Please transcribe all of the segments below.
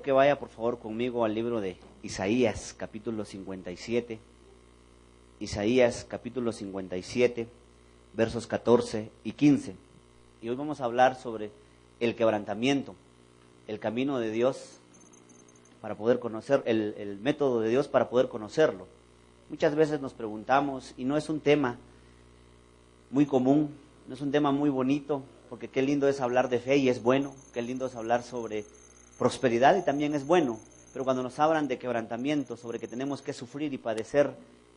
que vaya por favor conmigo al libro de Isaías, capítulo 57. Isaías, capítulo 57, versos 14 y 15. Y hoy vamos a hablar sobre el quebrantamiento, el camino de Dios para poder conocer, el método de Dios para poder conocerlo. Muchas veces nos preguntamos, y no es un tema muy común, no es un tema muy bonito, porque qué lindo es hablar de fe y es bueno, qué lindo es hablar sobre prosperidad y también es bueno, pero cuando nos hablan de quebrantamiento, sobre que tenemos que sufrir y padecer,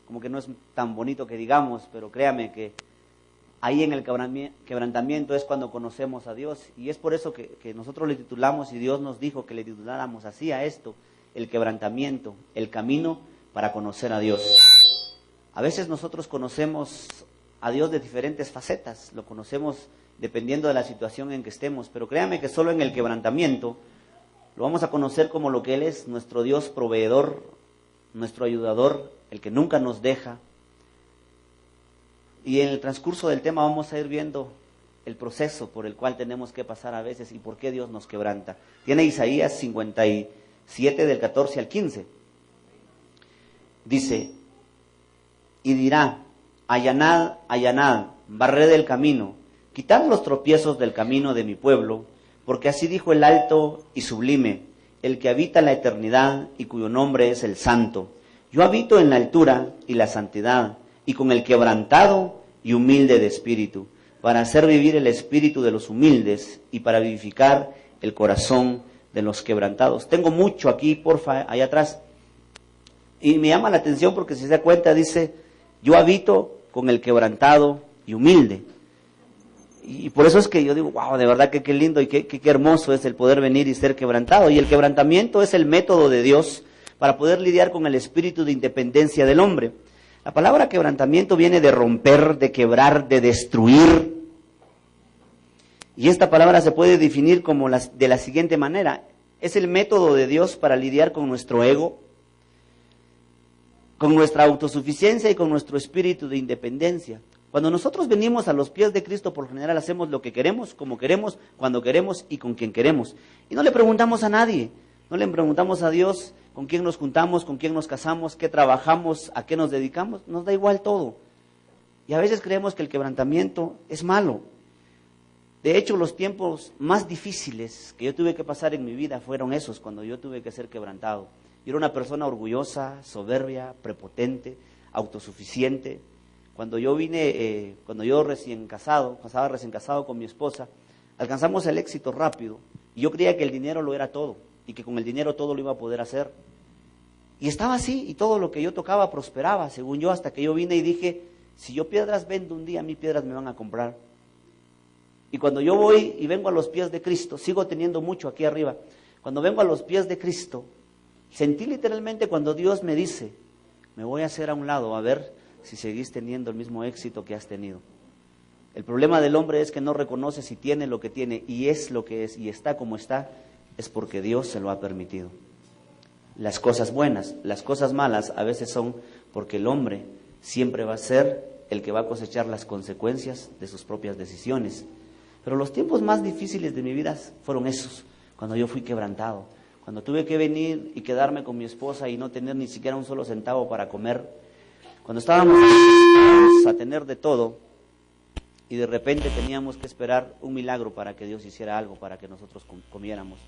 como que no es tan bonito que digamos, pero créame que ahí en el quebrantamiento es cuando conocemos a Dios, y es por eso que nosotros le titulamos, y Dios nos dijo que le tituláramos así a esto, el quebrantamiento, el camino para conocer a Dios. A veces nosotros conocemos a Dios de diferentes facetas, lo conocemos dependiendo de la situación en que estemos, pero créame que solo en el quebrantamiento lo vamos a conocer como lo que Él es, nuestro Dios proveedor, nuestro ayudador, el que nunca nos deja. Y en el transcurso del tema vamos a ir viendo el proceso por el cual tenemos que pasar a veces y por qué Dios nos quebranta. Tiene Isaías 57 del 14 al 15. Dice, y dirá, allanad, allanad, barred el camino, quitad los tropiezos del camino de mi pueblo, porque así dijo el alto y sublime, el que habita la eternidad y cuyo nombre es el Santo. Yo habito en la altura y la santidad, y con el quebrantado y humilde de espíritu, para hacer vivir el espíritu de los humildes y para vivificar el corazón de los quebrantados. Tengo mucho aquí, porfa, allá atrás. Y me llama la atención porque si se da cuenta dice, yo habito con el quebrantado y humilde. Y por eso es que yo digo, wow, de verdad que qué lindo y qué hermoso es el poder venir y ser quebrantado. Y el quebrantamiento es el método de Dios para poder lidiar con el espíritu de independencia del hombre. La palabra quebrantamiento viene de romper, de quebrar, de destruir. Y esta palabra se puede definir como de la siguiente manera. Es el método de Dios para lidiar con nuestro ego, con nuestra autosuficiencia y con nuestro espíritu de independencia. Cuando nosotros venimos a los pies de Cristo, por lo general hacemos lo que queremos, como queremos, cuando queremos y con quien queremos. Y no le preguntamos a nadie, no le preguntamos a Dios con quién nos juntamos, con quién nos casamos, qué trabajamos, a qué nos dedicamos, nos da igual todo. Y a veces creemos que el quebrantamiento es malo. De hecho, los tiempos más difíciles que yo tuve que pasar en mi vida fueron esos, cuando yo tuve que ser quebrantado. Yo era una persona orgullosa, soberbia, prepotente, autosuficiente. Cuando yo vine, cuando yo estaba recién casado con mi esposa, alcanzamos el éxito rápido y yo creía que el dinero lo era todo y que con el dinero todo lo iba a poder hacer. Y estaba así y todo lo que yo tocaba prosperaba, según yo, hasta que yo vine y dije, si yo piedras vendo un día, a mí piedras me van a comprar. Y cuando yo voy y vengo a los pies de Cristo, sigo teniendo mucho aquí arriba, cuando vengo a los pies de Cristo, sentí literalmente cuando Dios me dice, me voy a hacer a un lado a ver si seguís teniendo el mismo éxito que has tenido. El problema del hombre es que no reconoce si tiene lo que tiene y es lo que es y está como está, es porque Dios se lo ha permitido. Las cosas buenas, las cosas malas a veces son porque el hombre siempre va a ser el que va a cosechar las consecuencias de sus propias decisiones. Pero los tiempos más difíciles de mi vida fueron esos, cuando yo fui quebrantado, cuando tuve que venir y quedarme con mi esposa y no tener ni siquiera un solo centavo para comer, cuando estábamos a tener de todo y de repente teníamos que esperar un milagro para que Dios hiciera algo, para que nosotros comiéramos.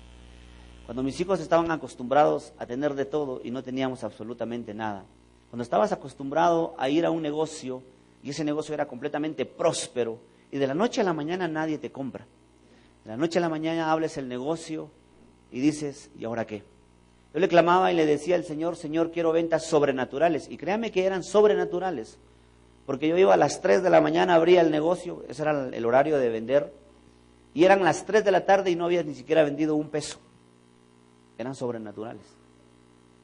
Cuando mis hijos estaban acostumbrados a tener de todo y no teníamos absolutamente nada. Cuando estabas acostumbrado a ir a un negocio y ese negocio era completamente próspero y de la noche a la mañana nadie te compra. De la noche a la mañana hables el negocio y dices, ¿y ahora qué? Yo le clamaba y le decía al Señor, Señor, quiero ventas sobrenaturales. Y créame que eran sobrenaturales. Porque yo iba a las 3 de la mañana, abría el negocio, ese era el horario de vender. Y eran las 3 de la tarde y no había ni siquiera vendido un peso. Eran sobrenaturales.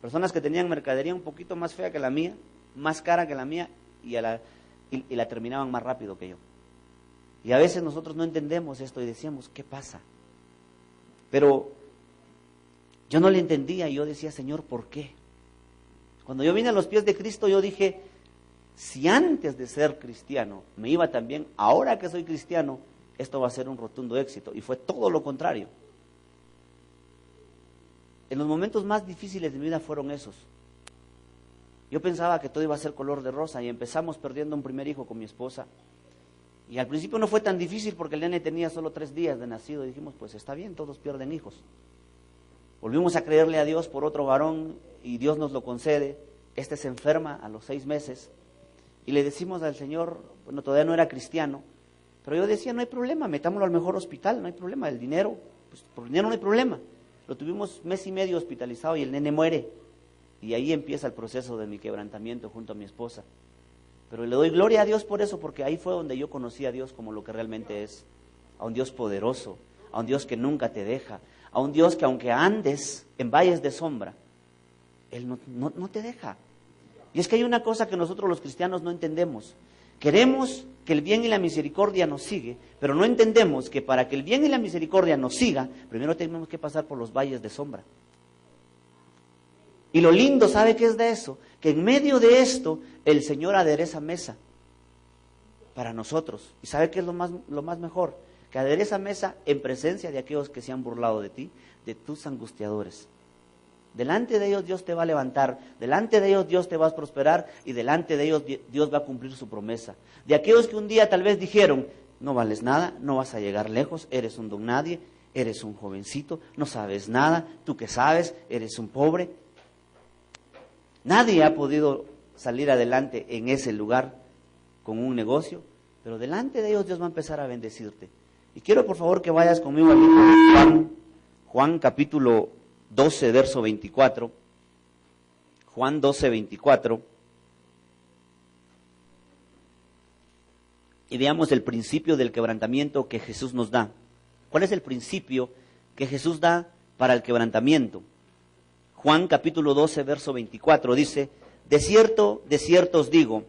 Personas que tenían mercadería un poquito más fea que la mía, más cara que la mía, y la terminaban más rápido que yo. Y a veces nosotros no entendemos esto y decíamos, ¿qué pasa? Pero yo no le entendía y yo decía, Señor, ¿por qué? Cuando yo vine a los pies de Cristo, yo dije, si antes de ser cristiano me iba tan bien, ahora que soy cristiano, esto va a ser un rotundo éxito. Y fue todo lo contrario. en los momentos más difíciles de mi vida fueron esos. Yo pensaba que todo iba a ser color de rosa y empezamos perdiendo un primer hijo con mi esposa. Y al principio no fue tan difícil porque el nene tenía solo 3 días de nacido y dijimos, pues está bien, todos pierden hijos. Volvimos a creerle a Dios por otro varón y Dios nos lo concede. Este se enferma a los 6 meses y le decimos al Señor, bueno, todavía no era cristiano, pero yo decía, no hay problema, metámoslo al mejor hospital, no hay problema, el dinero, pues por dinero no hay problema. Lo tuvimos 1 mes y medio hospitalizado y el nene muere. Y ahí empieza el proceso de mi quebrantamiento junto a mi esposa. Pero le doy gloria a Dios por eso, porque ahí fue donde yo conocí a Dios como lo que realmente es. A un Dios poderoso, a un Dios que nunca te deja, a un Dios que aunque andes en valles de sombra, Él no te deja. Y es que hay una cosa que nosotros los cristianos no entendemos. Queremos que el bien y la misericordia nos siga, pero no entendemos que para que el bien y la misericordia nos siga, primero tenemos que pasar por los valles de sombra. Y lo lindo, ¿sabe qué es de eso? Que en medio de esto, el Señor adereza mesa para nosotros. ¿Y sabe qué es lo más mejor? Que adereza mesa en presencia de aquellos que se han burlado de ti, de tus angustiadores. Delante de ellos Dios te va a levantar, delante de ellos Dios te va a prosperar y delante de ellos Dios va a cumplir su promesa. De aquellos que un día tal vez dijeron, no vales nada, no vas a llegar lejos, eres un don nadie, eres un jovencito, no sabes nada, tú que sabes, eres un pobre. Nadie ha podido salir adelante en ese lugar con un negocio, pero delante de ellos Dios va a empezar a bendecirte. Y quiero por favor que vayas conmigo al libro de Juan capítulo 12, verso 24. Juan 12, 24. Y veamos el principio del quebrantamiento que Jesús nos da. ¿Cuál es el principio que Jesús da para el quebrantamiento? Juan capítulo 12, verso 24 dice, de cierto os digo,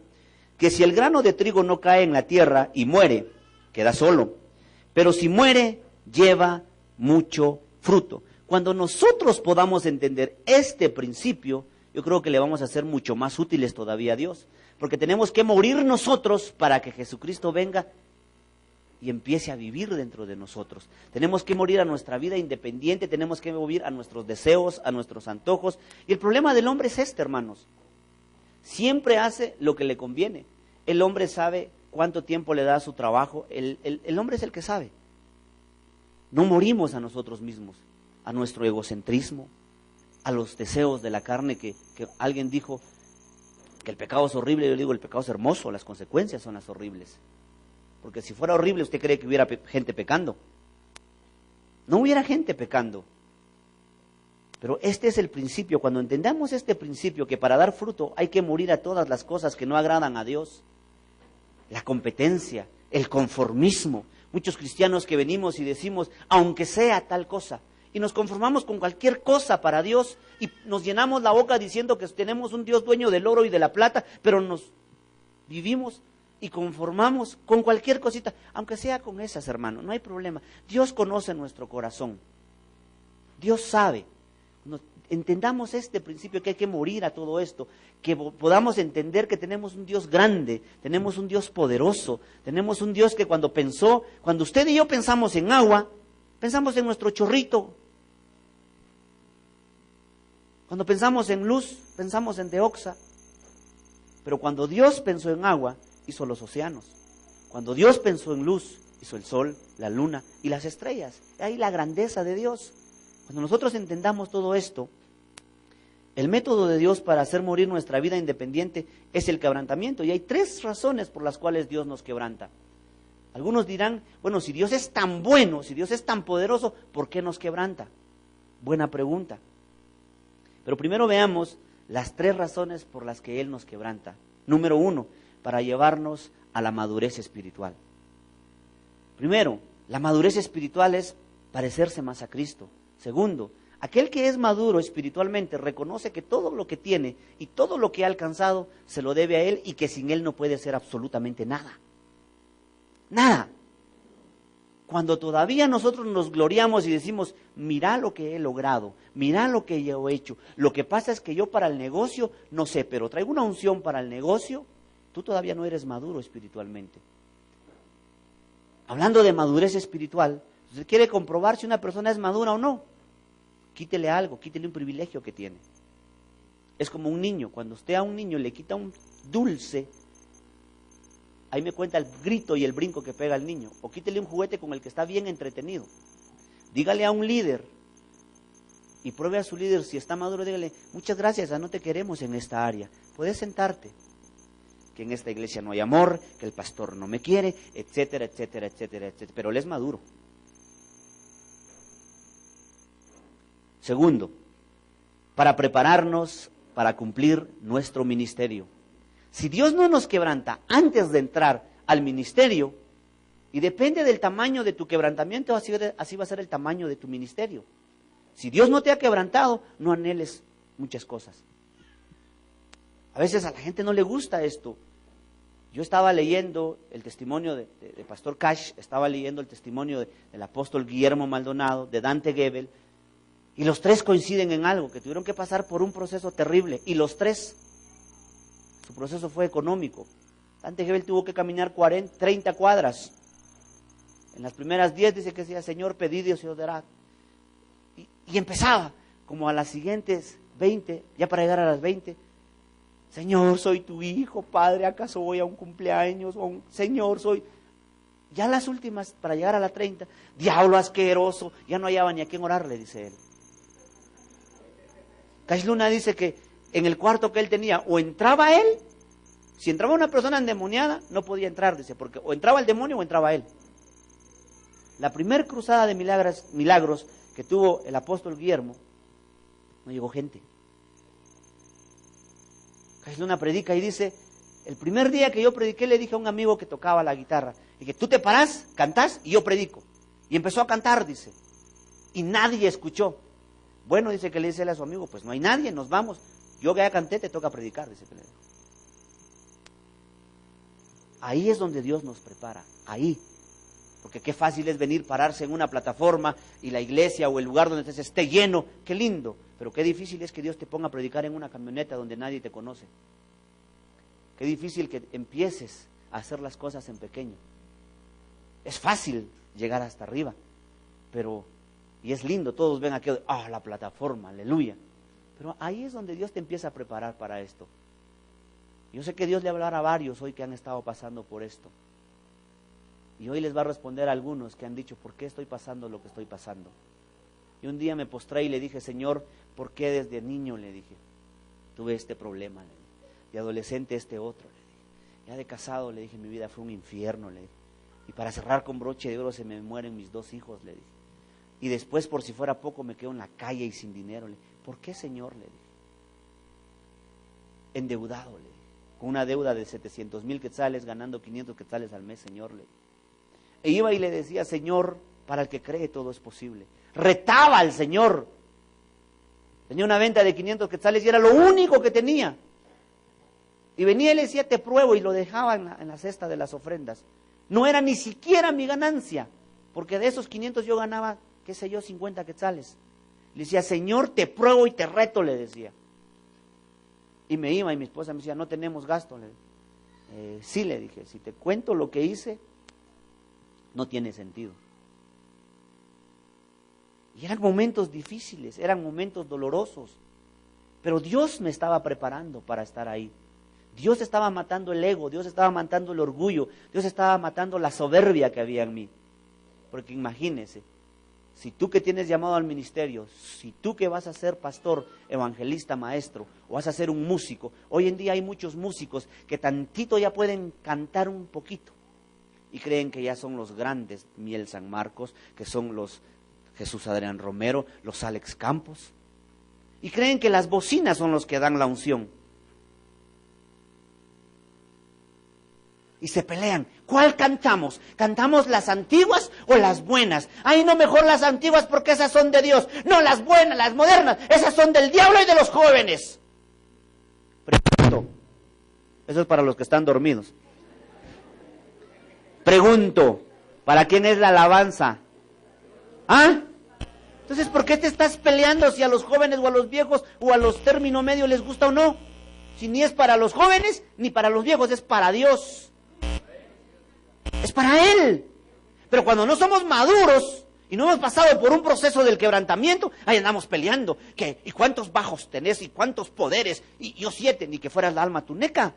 que si el grano de trigo no cae en la tierra y muere, queda solo, pero si muere, lleva mucho fruto. Cuando nosotros podamos entender este principio, yo creo que le vamos a ser mucho más útiles todavía a Dios, porque tenemos que morir nosotros para que Jesucristo venga y empiece a vivir dentro de nosotros. Tenemos que morir a nuestra vida independiente, tenemos que morir a nuestros deseos, a nuestros antojos. Y el problema del hombre es este, hermanos. Siempre hace lo que le conviene. El hombre sabe cuánto tiempo le da a su trabajo, el hombre es el que sabe. No morimos a nosotros mismos, a nuestro egocentrismo, a los deseos de la carne, que alguien dijo que el pecado es horrible. Yo digo, el pecado es hermoso, las consecuencias son las horribles. Porque si fuera horrible, ¿usted cree que hubiera gente pecando? No hubiera gente pecando. Pero este es el principio. Cuando entendamos este principio, que para dar fruto hay que morir a todas las cosas que no agradan a Dios, la competencia, el conformismo. Muchos cristianos que venimos y decimos, aunque sea tal cosa, y nos conformamos con cualquier cosa para Dios, y nos llenamos la boca diciendo que tenemos un Dios dueño del oro y de la plata, pero nos vivimos y conformamos con cualquier cosita, aunque sea con esas, hermano, no hay problema. Dios conoce nuestro corazón. Dios sabe. Entendamos este principio, que hay que morir a todo esto, que podamos entender que tenemos un Dios grande, tenemos un Dios poderoso, tenemos un Dios que cuando usted y yo pensamos en agua, pensamos en nuestro chorrito. Cuando pensamos en luz, pensamos en Deoxa. Pero cuando Dios pensó en agua, hizo los océanos. Cuando Dios pensó en luz, hizo el sol, la luna y las estrellas. Ahí la grandeza de Dios. Cuando nosotros entendamos todo esto, el método de Dios para hacer morir nuestra vida independiente es el quebrantamiento. Y hay 3 razones por las cuales Dios nos quebranta. Algunos dirán, bueno, si Dios es tan bueno, si Dios es tan poderoso, ¿por qué nos quebranta? Buena pregunta. Pero primero veamos las 3 razones por las que Él nos quebranta. Número 1, para llevarnos a la madurez espiritual. Primero, la madurez espiritual es parecerse más a Cristo. Segundo, aquel que es maduro espiritualmente reconoce que todo lo que tiene y todo lo que ha alcanzado se lo debe a Él y que sin Él no puede hacer absolutamente nada. Nada. Cuando todavía nosotros nos gloriamos y decimos, mira lo que he logrado, mira lo que yo he hecho. Lo que pasa es que yo para el negocio no sé, pero traigo una unción para el negocio. Tú todavía no eres maduro espiritualmente. Hablando de madurez espiritual, ¿usted quiere comprobar si una persona es madura o no? quítele algo, quítele un privilegio que tiene. Es como un niño, cuando usted a un niño le quita un dulce, ahí me cuenta el grito y el brinco que pega el niño. O quítele un juguete con el que está bien entretenido. Dígale a un líder y pruebe a su líder, si está maduro, dígale, muchas gracias, no te queremos en esta área, puedes sentarte, que en esta iglesia no hay amor, que el pastor no me quiere, etcétera, etcétera, etcétera, etcétera, pero él es maduro. Segundo, para prepararnos para cumplir nuestro ministerio. Si Dios no nos quebranta antes de entrar al ministerio, y depende del tamaño de tu quebrantamiento, así va a ser el tamaño de tu ministerio. Si Dios no te ha quebrantado, no anheles muchas cosas. A veces a la gente no le gusta esto. Yo estaba leyendo el testimonio de Pastor Cash, estaba leyendo el testimonio del apóstol Guillermo Maldonado, de Dante Gebel, y los tres coinciden en algo, que tuvieron que pasar por un proceso terrible, y los tres, su proceso fue económico. Dante Gebel tuvo que caminar 30 cuadras. En las primeras 10 dice que decía, Señor, pedid y os dará. Y empezaba, como a las siguientes 20, ya para llegar a las 20, Señor, soy tu hijo, Padre, ¿acaso voy a un cumpleaños? Señor, soy... Ya las últimas, para llegar a la 30, diablo asqueroso, ya no hallaba ni a quién orarle, dice él. Cash Luna dice que en el cuarto que él tenía, o entraba él, si entraba una persona endemoniada, no podía entrar, dice, porque o entraba el demonio o entraba él. La primer cruzada de milagros que tuvo el apóstol Guillermo, no llegó gente. Cash Luna predica y dice, el primer día que yo prediqué le dije a un amigo que tocaba la guitarra, dije, tú te parás, cantás y yo predico. Y empezó a cantar, dice, y nadie escuchó. Bueno, dice que le dice a su amigo, pues no hay nadie, nos vamos. Yo que ya canté, te toca predicar, dice que le dijo. Ahí es donde Dios nos prepara, ahí. Porque qué fácil es venir, pararse en una plataforma y la iglesia o el lugar donde estés esté lleno, qué lindo. Pero qué difícil es que Dios te ponga a predicar en una camioneta donde nadie te conoce. Qué difícil que empieces a hacer las cosas en pequeño. Es fácil llegar hasta arriba, pero, y es lindo, todos ven aquello, la plataforma, aleluya. Pero ahí es donde Dios te empieza a preparar para esto. Yo sé que Dios le hablará a varios hoy que han estado pasando por esto. Y hoy les va a responder a algunos que han dicho, ¿por qué estoy pasando lo que estoy pasando? Y un día me postré y le dije, Señor, ¿por qué desde niño, le dije, tuve este problema? Le dije, de adolescente este otro, le dije, ya de casado, le dije, mi vida fue un infierno, le dije, y para cerrar con broche de oro se me mueren mis 2 hijos, le dije, y después por si fuera poco me quedo en la calle y sin dinero, le dije, ¿por qué, Señor? Le dije, endeudado, le dije, con una deuda de 700,000 quetzales, ganando 500 quetzales al mes, Señor, le dije. E iba y le decía, Señor, para el que cree todo es posible. Retaba al Señor. Tenía una venta de 500 quetzales y era lo único que tenía. Y venía y le decía, te pruebo, y lo dejaba en la cesta de las ofrendas. No era ni siquiera mi ganancia, porque de esos 500 yo ganaba, qué sé yo, 50 quetzales. Le decía, Señor, te pruebo y te reto, le decía. Y me iba y mi esposa me decía, no tenemos gasto. Sí, le dije, si te cuento lo que hice, no tiene sentido. Y eran momentos difíciles, eran momentos dolorosos, pero Dios me estaba preparando para estar ahí. Dios estaba matando el ego, Dios estaba matando el orgullo, Dios estaba matando la soberbia que había en mí. Porque imagínese, si tú que tienes llamado al ministerio, si tú que vas a ser pastor, evangelista, maestro, o vas a ser un músico, hoy en día hay muchos músicos que tantito ya pueden cantar un poquito y creen que ya son los grandes, Miel San Marcos, que son los Jesús Adrián Romero, los Alex Campos, y creen que las bocinas son los que dan la unción. Y se pelean. ¿Cuál cantamos? ¿Cantamos las antiguas o las buenas? Ay, no, mejor las antiguas porque esas son de Dios. No, las buenas, las modernas, esas son del diablo y de los jóvenes. Pregunto. Eso es para los que están dormidos. Pregunto, ¿para quién es la alabanza? ¿Ah? Entonces, ¿por qué te estás peleando si a los jóvenes o a los viejos o a los término medio les gusta o no? Si ni es para los jóvenes ni para los viejos, es para Dios. Es para Él. Pero cuando no somos maduros Y no hemos pasado por un proceso del quebrantamiento, ahí andamos peleando, ¿y cuántos bajos tenés? ¿Y cuántos poderes? Y yo 7, ni que fueras la alma tuneca.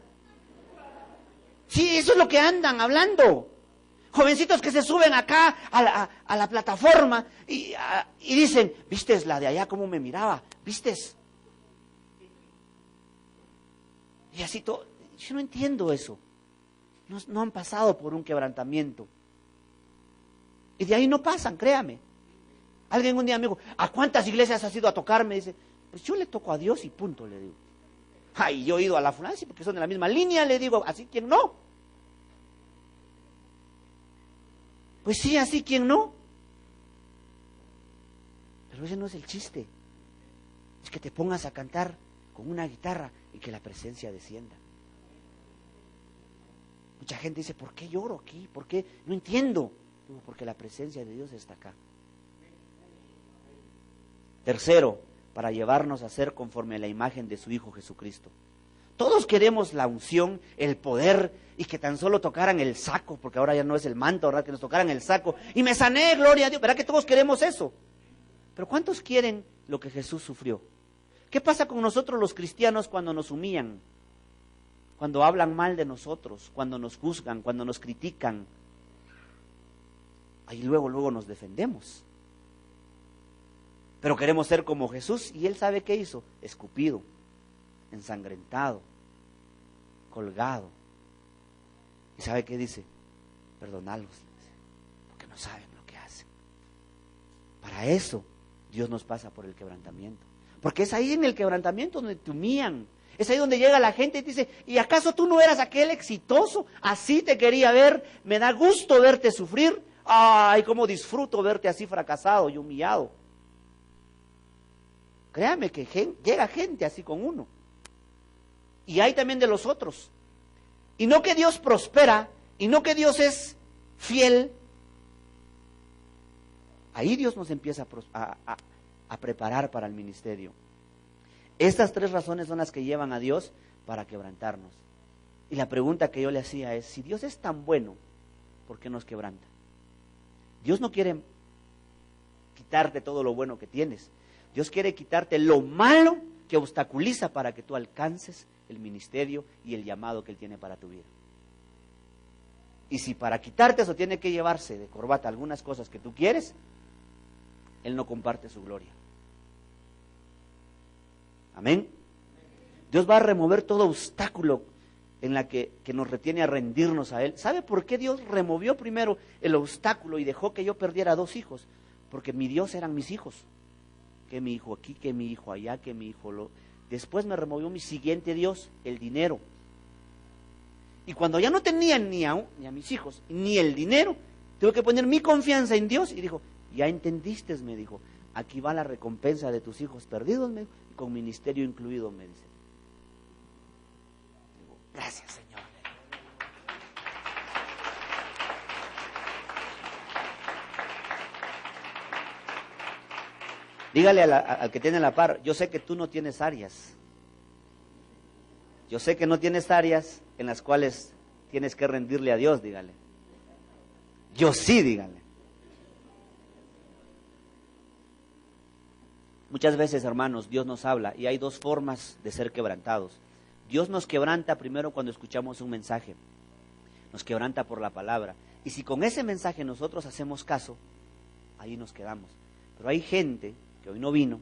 Sí, eso es lo que andan hablando. Jovencitos que se suben acá a la plataforma y dicen, ¿vistes la de allá cómo me miraba? ¿Vistes? Y así todo. Yo no entiendo eso. No han pasado por un quebrantamiento. Y de ahí no pasan, créame. Alguien un día me dijo, ¿a cuántas iglesias has ido a tocar? Me dice, pues yo le toco a Dios y punto, le digo. Ay, yo he ido a la fulana, sí, porque son de la misma línea, le digo, así quien no. Pues sí, así quien no. Pero ese no es el chiste. Es que te pongas a cantar con una guitarra y que la presencia descienda. Mucha gente dice, ¿por qué lloro aquí? ¿Por qué? No entiendo. Digo, porque la presencia de Dios está acá. Tercero, para llevarnos a ser conforme a la imagen de su Hijo Jesucristo. Todos queremos la unción, el poder, y que tan solo tocaran el saco, porque ahora ya no es el manto, ¿verdad? Que nos tocaran el saco, y me sané, gloria a Dios. ¿Verdad que todos queremos eso? Pero ¿cuántos quieren lo que Jesús sufrió? ¿Qué pasa con nosotros los cristianos cuando nos humillan? Cuando hablan mal de nosotros, cuando nos juzgan, cuando nos critican. Ahí luego nos defendemos. Pero queremos ser como Jesús, y Él sabe qué hizo, escupido, ensangrentado, colgado. ¿Y sabe qué dice? Perdonadlos, porque no saben lo que hacen. Para eso Dios nos pasa por el quebrantamiento. Porque es ahí en el quebrantamiento donde te humillan. Es ahí donde llega la gente y te dice, ¿y acaso tú no eras aquel exitoso? Así te quería ver, me da gusto verte sufrir. Ay, cómo disfruto verte así fracasado y humillado. Créame que llega gente así con uno. Y hay también de los otros. Y no que Dios prospera, y no que Dios es fiel. Ahí Dios nos empieza a preparar para el ministerio. Estas 3 razones son las que llevan a Dios para quebrantarnos. Y la pregunta que yo le hacía es, si Dios es tan bueno, ¿por qué nos quebranta? Dios no quiere quitarte todo lo bueno que tienes. Dios quiere quitarte lo malo que obstaculiza para que tú alcances el ministerio y el llamado que Él tiene para tu vida. Y si para quitarte eso tiene que llevarse de corbata algunas cosas que tú quieres, Él no comparte su gloria. Amén. Dios va a remover todo obstáculo en la que nos retiene a rendirnos a Él. ¿Sabe por qué Dios removió primero el obstáculo y dejó que yo perdiera 2 hijos? Porque mi Dios eran mis hijos. Que mi hijo aquí, que mi hijo allá, que mi hijo Después me removió mi siguiente Dios, el dinero. Y cuando ya no tenía ni a mis hijos, ni el dinero, tuve que poner mi confianza en Dios. Y dijo, ya entendiste, me dijo, aquí va la recompensa de tus hijos perdidos, me dijo, con ministerio incluido, me dice. Digo, gracias, Señor. Dígale al que tiene la par, yo sé que tú no tienes áreas. Yo sé que no tienes áreas en las cuales tienes que rendirle a Dios, dígale. Yo sí, dígale. Muchas veces, hermanos, Dios nos habla y hay 2 formas de ser quebrantados. Dios nos quebranta primero cuando escuchamos un mensaje. Nos quebranta por la palabra. Y si con ese mensaje nosotros hacemos caso, ahí nos quedamos. Pero hay gente que hoy no vino,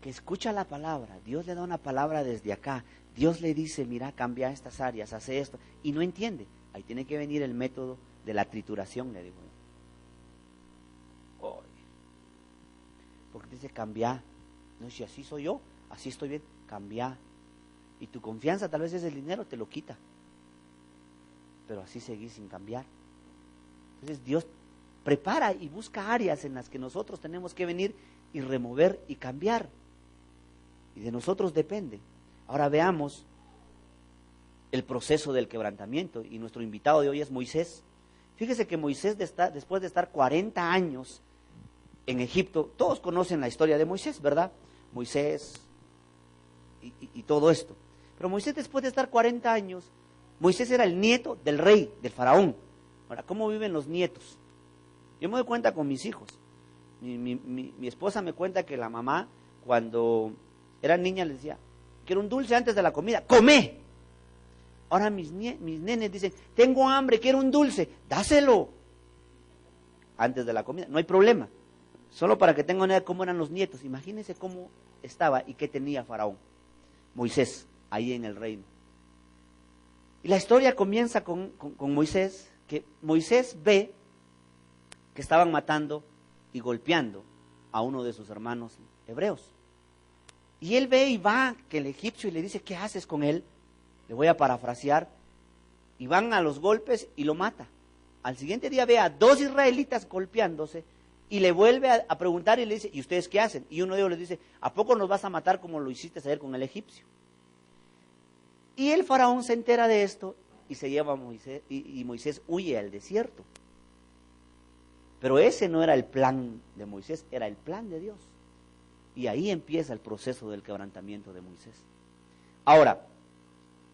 que escucha la palabra, Dios le da una palabra desde acá, Dios le dice, mira, cambia estas áreas, hace esto, y no entiende. Ahí tiene que venir el método de la trituración, le digo. Porque dice, cambia. No, si así soy yo, así estoy bien, cambia. Y tu confianza, tal vez es el dinero, te lo quita. Pero así seguís sin cambiar. Entonces Dios prepara y busca áreas en las que nosotros tenemos que venir y remover y cambiar. Y de nosotros depende. Ahora veamos el proceso del quebrantamiento. Y nuestro invitado de hoy es Moisés. Fíjese que Moisés, después de estar 40 años en Egipto, todos conocen la historia de Moisés, ¿verdad? Moisés y todo esto. Pero Moisés, después de estar 40 años, Moisés era el nieto del rey, del faraón. Ahora, ¿cómo viven los nietos? Yo me doy cuenta con mis hijos. Mi esposa me cuenta que la mamá, cuando era niña, le decía, quiero un dulce antes de la comida, ¡come! Ahora mis nenes dicen, tengo hambre, quiero un dulce, dáselo antes de la comida, no hay problema. Solo para que tengan una idea de cómo eran los nietos. Imagínense cómo estaba y qué tenía Faraón, Moisés, ahí en el reino. Y la historia comienza con Moisés, que Moisés ve que estaban matando y golpeando a uno de sus hermanos hebreos. Y él ve y va que el egipcio y le dice, ¿qué haces con él? Le voy a parafrasear. Y van a los golpes y lo mata. Al siguiente día ve a 2 israelitas golpeándose y le vuelve a preguntar y le dice, ¿y ustedes qué hacen? Y uno de ellos le dice, ¿a poco nos vas a matar como lo hiciste ayer con el egipcio? Y el faraón se entera de esto y se lleva a Moisés, y Moisés huye al desierto. Pero ese no era el plan de Moisés, era el plan de Dios. Y ahí empieza el proceso del quebrantamiento de Moisés. Ahora,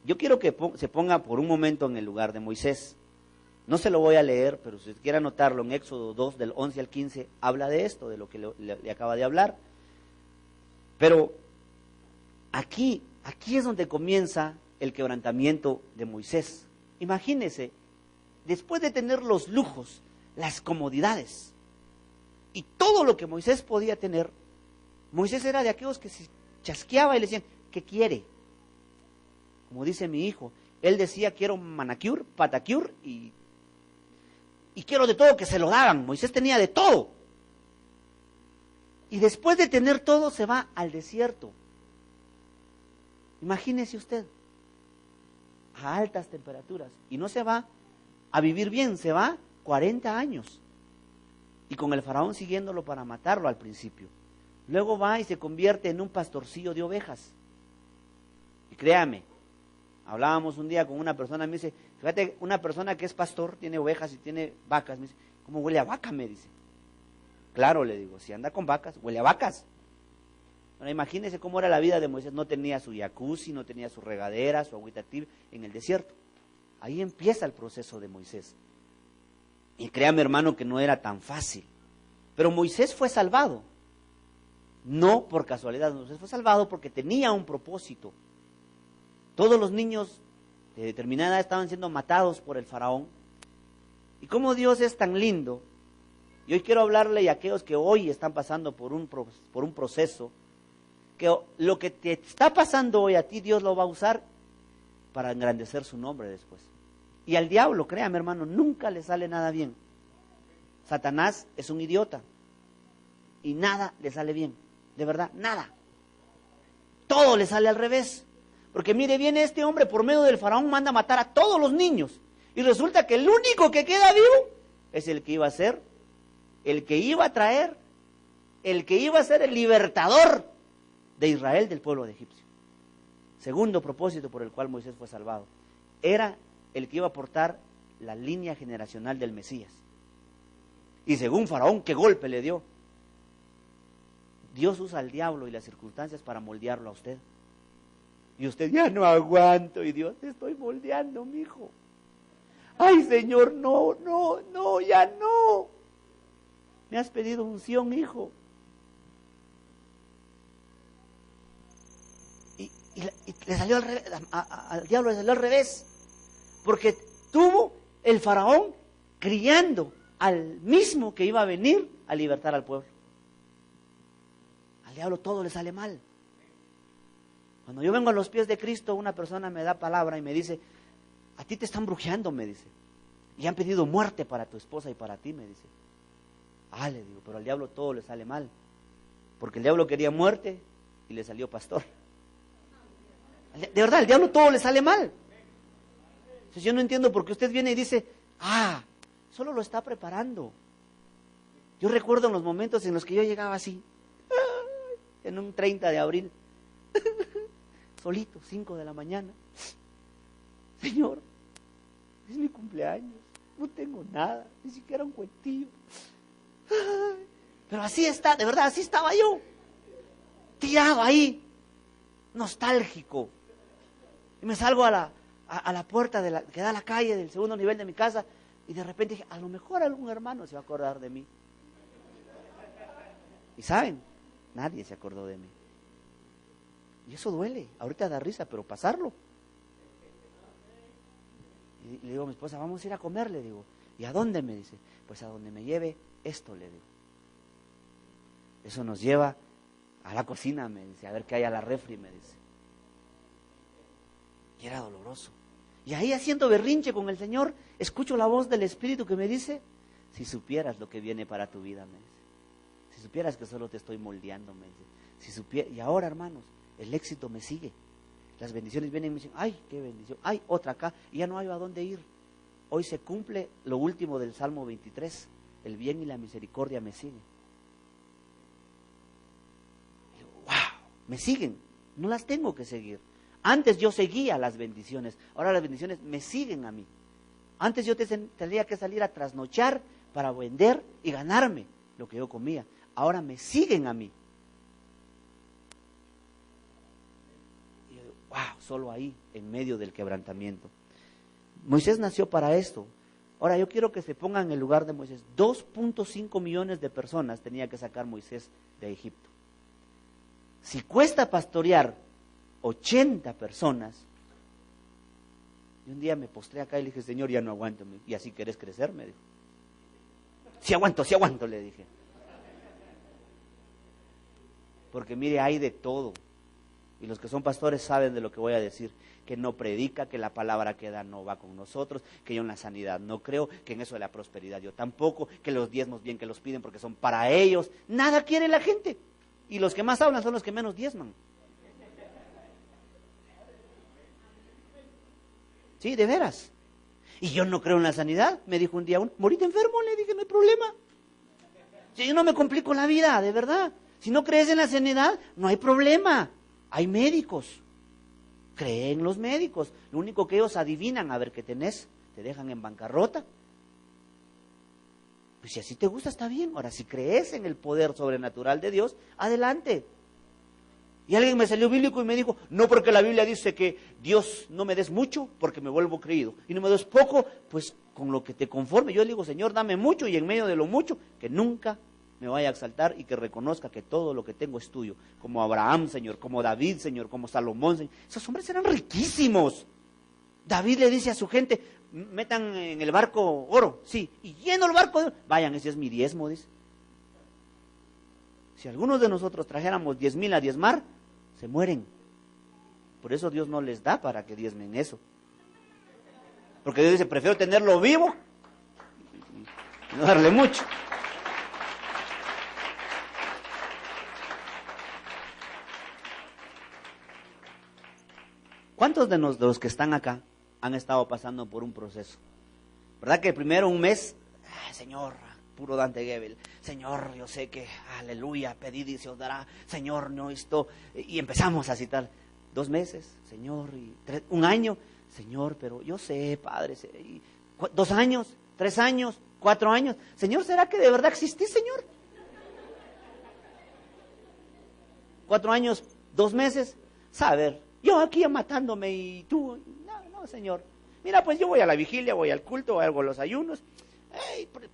yo quiero que se ponga por un momento en el lugar de Moisés. No se lo voy a leer, pero si quiere anotarlo, en Éxodo 2, del 11 al 15, habla de esto, de lo que le acaba de hablar. Pero aquí es donde comienza el quebrantamiento de Moisés. Imagínese, después de tener los lujos, las comodidades y todo lo que Moisés podía tener, Moisés era de aquellos que se chasqueaba y le decían, ¿qué quiere? Como dice mi hijo, él decía, quiero manicure, patacure y quiero de todo, que se lo daban. Moisés tenía de todo. Y después de tener todo, se va al desierto. Imagínese usted, a altas temperaturas, y no se va a vivir bien, se va 40 años, y con el faraón siguiéndolo para matarlo al principio. Luego va y se convierte en un pastorcillo de ovejas. Y créame, hablábamos un día con una persona, me dice, fíjate, una persona que es pastor, tiene ovejas y tiene vacas, me dice, ¿cómo huele a vaca? Me dice. Claro, le digo, si anda con vacas, huele a vacas. Bueno, imagínense cómo era la vida de Moisés, no tenía su jacuzzi, no tenía su regadera, su agüita tibia en el desierto. Ahí empieza el proceso de Moisés. Y créame, hermano, que no era tan fácil. Pero Moisés fue salvado. No por casualidad, Moisés fue salvado porque tenía un propósito. Todos los niños de determinada edad estaban siendo matados por el faraón. Y como Dios es tan lindo, y hoy quiero hablarle a aquellos que hoy están pasando por un proceso, que lo que te está pasando hoy a ti, Dios lo va a usar para engrandecer su nombre después. Y al diablo, créame, hermano, nunca le sale nada bien. Satanás es un idiota y nada le sale bien, de verdad, nada. Todo le sale al revés. Porque mire, viene este hombre por medio del faraón, manda a matar a todos los niños. Y resulta que el único que queda vivo es el que iba a ser, el que iba a traer, el que iba a ser el libertador de Israel del pueblo de Egipcio. Segundo propósito por el cual Moisés fue salvado. Era el que iba a portar la línea generacional del Mesías. Y según faraón, ¿qué golpe le dio? Dios usa al diablo y las circunstancias para moldearlo a usted. Y usted, ya no aguanto, y Dios, te estoy moldeando, mijo. Ay, Señor, no, ya no. Me has pedido unción, hijo. Y le salió al revés, al diablo le salió al revés. Porque tuvo el faraón criando al mismo que iba a venir a libertar al pueblo. Al diablo todo le sale mal. Cuando yo vengo a los pies de Cristo, una persona me da palabra y me dice, a ti te están brujeando, me dice. Y han pedido muerte para tu esposa y para ti, me dice. Le digo, pero al diablo todo le sale mal. Porque el diablo quería muerte y le salió pastor. De verdad, al diablo todo le sale mal. Entonces yo no entiendo por qué usted viene y dice, solo lo está preparando. Yo recuerdo en los momentos en los que yo llegaba así, en un 30 de abril, solito, 5 de la mañana. Señor, es mi cumpleaños, no tengo nada, ni siquiera un cuentillo. Pero así está, de verdad, así estaba yo, tirado ahí, nostálgico. Y me salgo a la puerta que da a la calle del segundo nivel de mi casa, Y de repente dije, a lo mejor algún hermano se va a acordar de mí. Y saben, nadie se acordó de mí. Y eso duele, ahorita da risa, pero pasarlo. Y le digo a mi esposa, vamos a ir a comer, le digo. ¿Y a dónde? Me dice, pues a donde me lleve esto, le digo. Eso nos lleva a la cocina, me dice, a ver qué hay a la refri, me dice. Y era doloroso. Y ahí haciendo berrinche con el Señor, escucho la voz del Espíritu que me dice, si supieras lo que viene para tu vida, me dice. Si supieras que solo te estoy moldeando, me dice. Y ahora, hermanos, el éxito me sigue. Las bendiciones vienen y me dicen, ay, qué bendición, ay, otra acá, y ya no hay a dónde ir. Hoy se cumple lo último del Salmo 23, el bien y la misericordia me siguen. Y digo, wow, me siguen, no las tengo que seguir. Antes yo seguía las bendiciones, ahora las bendiciones me siguen a mí. Antes yo tenía que salir a trasnochar para vender y ganarme lo que yo comía. Ahora me siguen a mí. Y yo digo, wow, solo ahí, en medio del quebrantamiento. Moisés nació para esto. Ahora yo quiero que se pongan en el lugar de Moisés. 2.5 millones de personas tenía que sacar Moisés de Egipto. Si cuesta pastorear 80 personas, y un día me postré acá y le dije, Señor, ya no aguanto. ¿Y así querés crecer? Me dijo. Sí aguanto, le dije. Porque mire, hay de todo. Y los que son pastores saben de lo que voy a decir. Que no predica, que la palabra que da no va con nosotros, que yo en la sanidad no creo, que en eso de la prosperidad yo tampoco, que los diezmos bien que los piden porque son para ellos. Nada quiere la gente. Y los que más hablan son los que menos diezman. Sí, de veras. Y yo no creo en la sanidad. Me dijo un día, morite enfermo, le dije, no hay problema. Si yo no me complico la vida, de verdad. Si no crees en la sanidad, no hay problema. Hay médicos. Cree en los médicos. Lo único que ellos adivinan, a ver qué tenés, te dejan en bancarrota. Pues si así te gusta, está bien. Ahora, si crees en el poder sobrenatural de Dios, adelante. Y alguien me salió bíblico y me dijo, no, porque la Biblia dice que Dios no me des mucho porque me vuelvo creído. Y no me des poco, pues con lo que te conforme. Yo le digo, Señor, dame mucho y en medio de lo mucho, que nunca me vaya a exaltar y que reconozca que todo lo que tengo es tuyo. Como Abraham, Señor, como David, Señor, como Salomón, Señor. Esos hombres eran riquísimos. David le dice a su gente, metan en el barco oro, sí, y lleno el barco de oro. Vayan, ese es mi diezmo, dice. Si algunos de nosotros trajéramos 10,000 a diezmar, se mueren. Por eso Dios no les da para que diezmen eso. Porque Dios dice, prefiero tenerlo vivo y no darle mucho. ¿Cuántos de los que están acá han estado pasando por un proceso? ¿Verdad que primero un mes, Señor, puro Dante Gebel, Señor, yo sé que, aleluya, pedid y se os dará, Señor, no esto, y empezamos a citar, 2 meses, Señor, y 1 año, Señor, pero yo sé, Padre, y 2 años, 3 años, 4 años, Señor, ¿será que de verdad existís, Señor? 4 años, 2 meses, saber, yo aquí matándome y tú, no, Señor, mira, pues yo voy a la vigilia, voy al culto, hago los ayunos,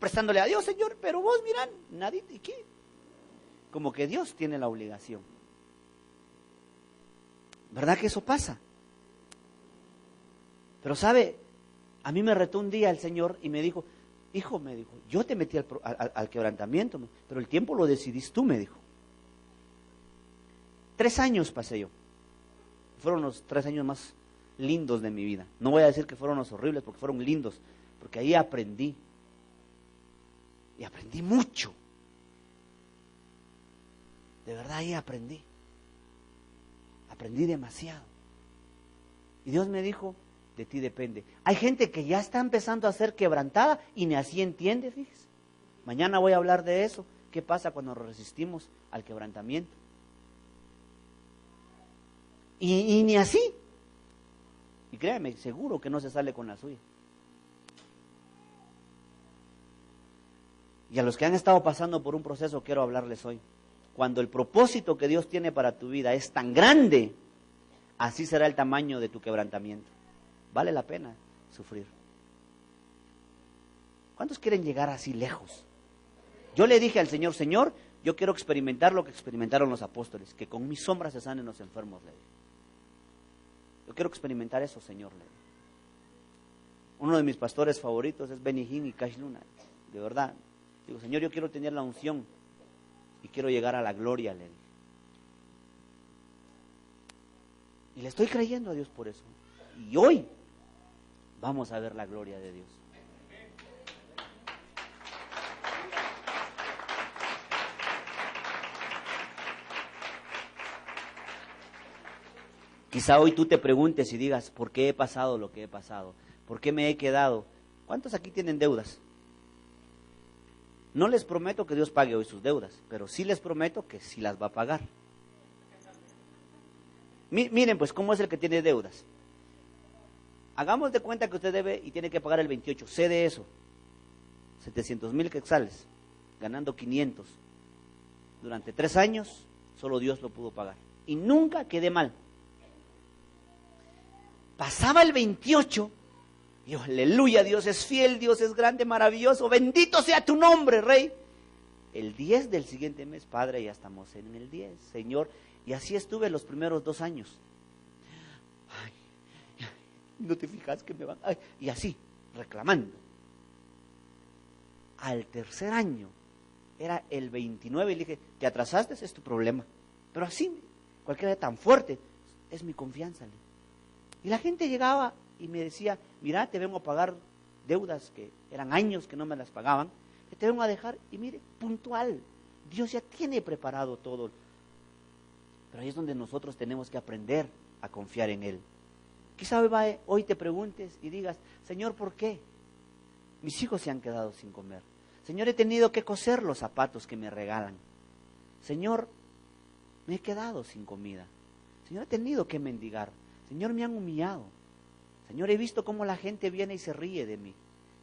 prestándole a Dios, Señor, pero vos, miran, nadie, ¿y qué? Como que Dios tiene la obligación. ¿Verdad que eso pasa? Pero sabe, a mí me retó un día el Señor y me dijo, hijo, me dijo, yo te metí al quebrantamiento, pero el tiempo lo decidís tú, me dijo. 3 años pasé yo. Fueron los 3 años más lindos de mi vida. No voy a decir que fueron los horribles, porque fueron lindos, porque ahí aprendí. Y aprendí mucho. De verdad ahí aprendí. Aprendí demasiado. Y Dios me dijo, de ti depende. Hay gente que ya está empezando a ser quebrantada y ni así entiende, fíjese. Mañana voy a hablar de eso. ¿Qué pasa cuando resistimos al quebrantamiento? Y ni así. Y créame, seguro que no se sale con la suya. Y a los que han estado pasando por un proceso quiero hablarles hoy. Cuando el propósito que Dios tiene para tu vida es tan grande, así será el tamaño de tu quebrantamiento. Vale la pena sufrir. ¿Cuántos quieren llegar así lejos? Yo le dije al Señor, Señor, yo quiero experimentar lo que experimentaron los apóstoles, que con mis sombras se sanen los enfermos, le dije. Yo quiero experimentar eso, Señor, le dije. Uno de mis pastores favoritos es Benny Hinn y Cash Luna, de verdad. Digo, Señor, yo quiero tener la unción y quiero llegar a la gloria, le dije. Y le estoy creyendo a Dios por eso. Y hoy vamos a ver la gloria de Dios. Quizá hoy tú te preguntes y digas, ¿por qué he pasado lo que he pasado? ¿Por qué me he quedado? ¿Cuántos aquí tienen deudas? No les prometo que Dios pague hoy sus deudas, pero sí les prometo que sí las va a pagar. Miren pues cómo es el que tiene deudas. Hagamos de cuenta que usted debe y tiene que pagar el 28, sé de eso, 700,000 quetzales, ganando 500. Durante 3 años, solo Dios lo pudo pagar. Y nunca quedé mal. Pasaba el 28, y yo, aleluya, Dios es fiel, Dios es grande, maravilloso, bendito sea tu nombre, Rey. El 10 del siguiente mes, Padre, ya estamos en el 10, Señor. Y así estuve los primeros 2 años. Ay, no te fijas que me van. Ay, y así, reclamando. Al tercer año, era el 29, y le dije, te atrasaste, ese es tu problema. Pero así, cualquiera tan fuerte, es mi confianza. Y la gente llegaba y me decía, mira, te vengo a pagar deudas que eran años que no me las pagaban, que te vengo a dejar, y mire, puntual, Dios ya tiene preparado todo. Pero ahí es donde nosotros tenemos que aprender a confiar en Él. Quizá hoy te preguntes y digas, Señor, ¿por qué? Mis hijos se han quedado sin comer. Señor, he tenido que coser los zapatos que me regalan. Señor, me he quedado sin comida. Señor, he tenido que mendigar. Señor, me han humillado. Señor, he visto cómo la gente viene y se ríe de mí.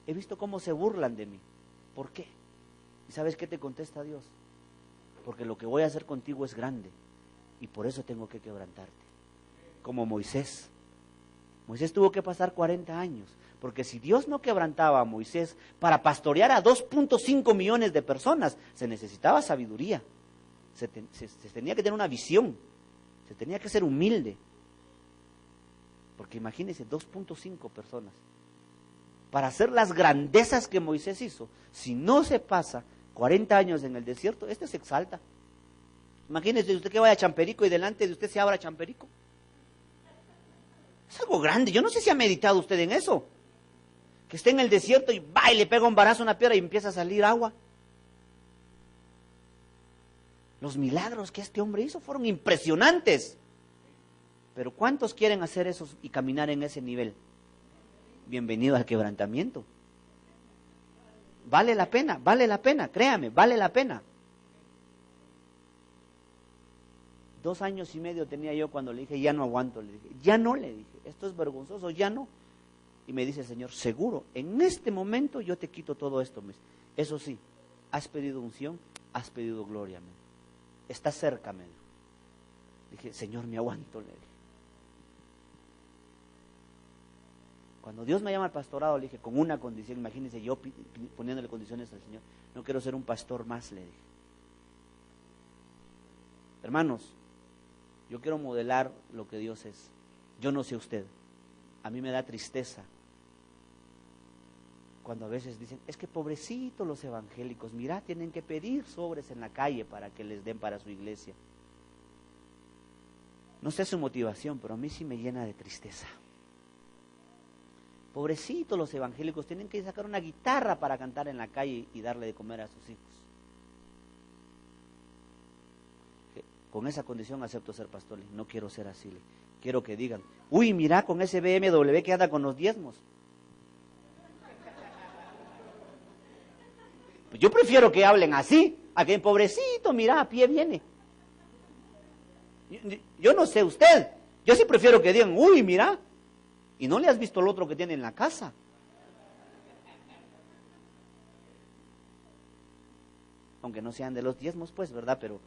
He visto cómo se burlan de mí. ¿Por qué? ¿Y sabes qué te contesta Dios? Porque lo que voy a hacer contigo es grande. Y por eso tengo que quebrantarte. Como Moisés. Moisés tuvo que pasar 40 años. Porque si Dios no quebrantaba a Moisés para pastorear a 2.5 millones de personas, se necesitaba sabiduría. Se tenía que tener una visión. Se tenía que ser humilde. Porque imagínense, 2.5 personas. Para hacer las grandezas que Moisés hizo, si no se pasa 40 años en el desierto, se exalta. Imagínese usted que vaya a Champerico y delante de usted se abra Champerico. Es algo grande. Yo no sé si ha meditado usted en eso. Que esté en el desierto y va y le pega un barazo a una piedra y empieza a salir agua. Los milagros que este hombre hizo fueron impresionantes. Pero ¿cuántos quieren hacer eso y caminar en ese nivel? Bienvenido al quebrantamiento. Vale la pena, créame, vale la pena. 2 años y medio tenía yo cuando le dije, ya no aguanto, le dije, ya no, le dije, esto es vergonzoso, ya no. Y me dice el Señor, seguro, en este momento yo te quito todo esto. Eso sí, has pedido unción, has pedido gloria, está cerca, me dijo. Dije, Señor, me aguanto, le dije. Cuando Dios me llama al pastorado, le dije, con una condición, imagínense yo poniéndole condiciones al Señor, no quiero ser un pastor más, le dije. Hermanos, yo quiero modelar lo que Dios es. Yo no sé usted, a mí me da tristeza cuando a veces dicen, es que pobrecitos los evangélicos, mira, tienen que pedir sobres en la calle para que les den para su iglesia. No sé su motivación, pero a mí sí me llena de tristeza. Pobrecitos los evangélicos, tienen que sacar una guitarra para cantar en la calle y darle de comer a sus hijos. Con esa condición acepto ser pastor, no quiero ser así. Quiero que digan, uy, mira con ese BMW que anda con los diezmos. Pues yo prefiero que hablen así, a que pobrecito, mira, a pie viene. Yo no sé usted, yo sí prefiero que digan, uy, mira, y no le has visto el otro que tiene en la casa. Aunque no sean de los diezmos, pues, ¿verdad? Pero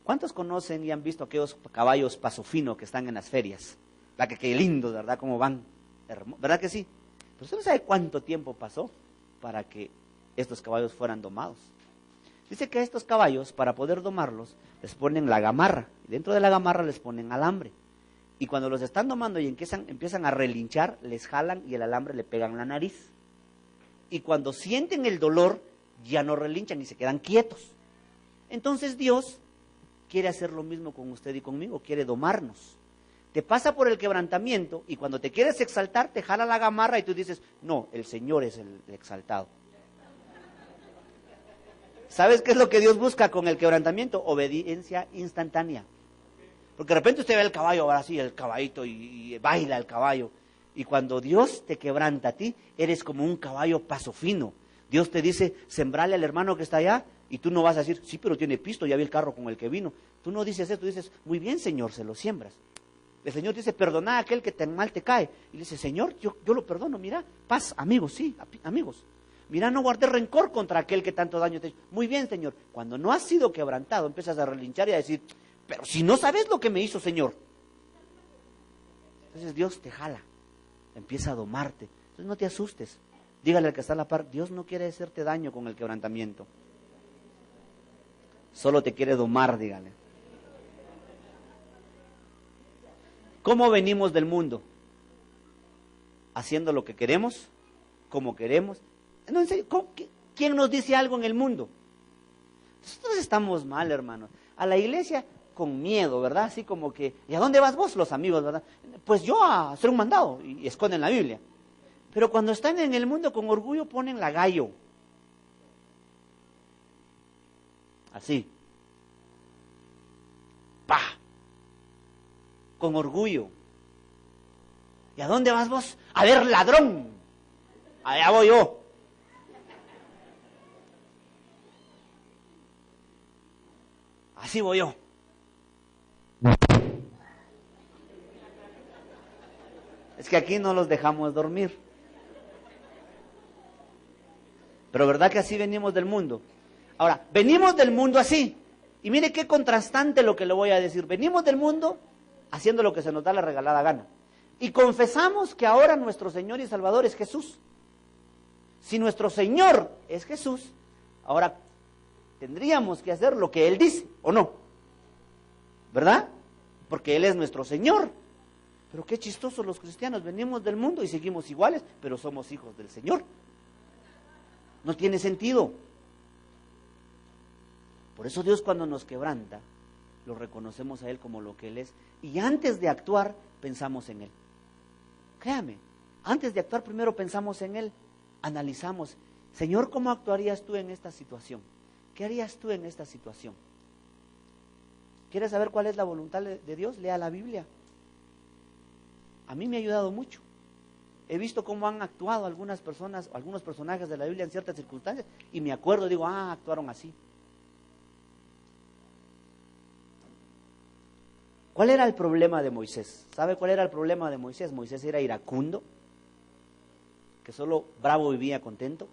¿cuántos conocen y han visto aquellos caballos paso fino que están en las ferias? ¿verdad que qué lindo, verdad, cómo van? ¿Verdad que sí? Pero usted no sabe cuánto tiempo pasó para que estos caballos fueran domados. Dice que a estos caballos, para poder domarlos, les ponen la gamarra, y dentro de la gamarra les ponen alambre. Y cuando los están domando y empiezan a relinchar, les jalan y el alambre le pegan la nariz. Y cuando sienten el dolor, ya no relinchan y se quedan quietos. Entonces Dios quiere hacer lo mismo con usted y conmigo, quiere domarnos. Te pasa por el quebrantamiento y cuando te quieres exaltar, te jala la gamarra y tú dices, no, el Señor es el exaltado. ¿Sabes qué es lo que Dios busca con el quebrantamiento? Obediencia instantánea. Porque de repente usted ve el caballo, ahora sí, el caballito, y baila el caballo. Y cuando Dios te quebranta a ti, eres como un caballo paso fino. Dios te dice, sembrale al hermano que está allá, y tú no vas a decir, sí, pero tiene pisto, ya vi el carro con el que vino. Tú no dices eso, tú dices, muy bien, Señor, se lo siembras. El Señor dice, perdona a aquel que tan mal te cae. Y le dice, Señor, yo lo perdono, mira, paz, amigos, sí, amigos. Mira, no guardé rencor contra aquel que tanto daño te ha hecho. Muy bien, Señor. Cuando no has sido quebrantado, empiezas a relinchar y a decir, pero si no sabes lo que me hizo, Señor. Entonces Dios te jala, empieza a domarte. Entonces no te asustes. Dígale al que está a la par, Dios no quiere hacerte daño con el quebrantamiento. Solo te quiere domar, dígale. ¿Cómo venimos del mundo? Haciendo lo que queremos, como queremos. No, en serio, ¿quién nos dice algo en el mundo? Nosotros estamos mal, hermanos. A la iglesia con miedo, ¿verdad? Así como que, ¿y a dónde vas vos, los amigos, verdad? Pues yo a hacer un mandado, y esconden la Biblia. Pero cuando están en el mundo con orgullo ponen la gallo. Así. ¡Pah! Con orgullo. ¿Y a dónde vas vos? A ver, ladrón. Allá voy yo. Así voy yo. Es que aquí no los dejamos dormir. Pero ¿verdad que así venimos del mundo? Ahora, venimos del mundo así. Y mire qué contrastante lo que le voy a decir. Venimos del mundo haciendo lo que se nos da la regalada gana. Y confesamos que ahora nuestro Señor y Salvador es Jesús. Si nuestro Señor es Jesús, ahora tendríamos que hacer lo que Él dice, ¿o no? ¿Verdad? Porque Él es nuestro Señor. Pero qué chistosos los cristianos, venimos del mundo y seguimos iguales, pero somos hijos del Señor. No tiene sentido. Por eso Dios cuando nos quebranta, lo reconocemos a Él como lo que Él es. Y antes de actuar, pensamos en Él. Créame, antes de actuar primero pensamos en Él. Analizamos, Señor, ¿cómo actuarías tú en esta situación? ¿Qué harías tú en esta situación? ¿Quieres saber cuál es la voluntad de Dios? Lea la Biblia. A mí me ha ayudado mucho. He visto cómo han actuado algunas personas, algunos personajes de la Biblia en ciertas circunstancias, y me acuerdo, digo, actuaron así. ¿Cuál era el problema de Moisés? ¿Sabe cuál era el problema de Moisés? Moisés era iracundo, que solo bravo vivía contento.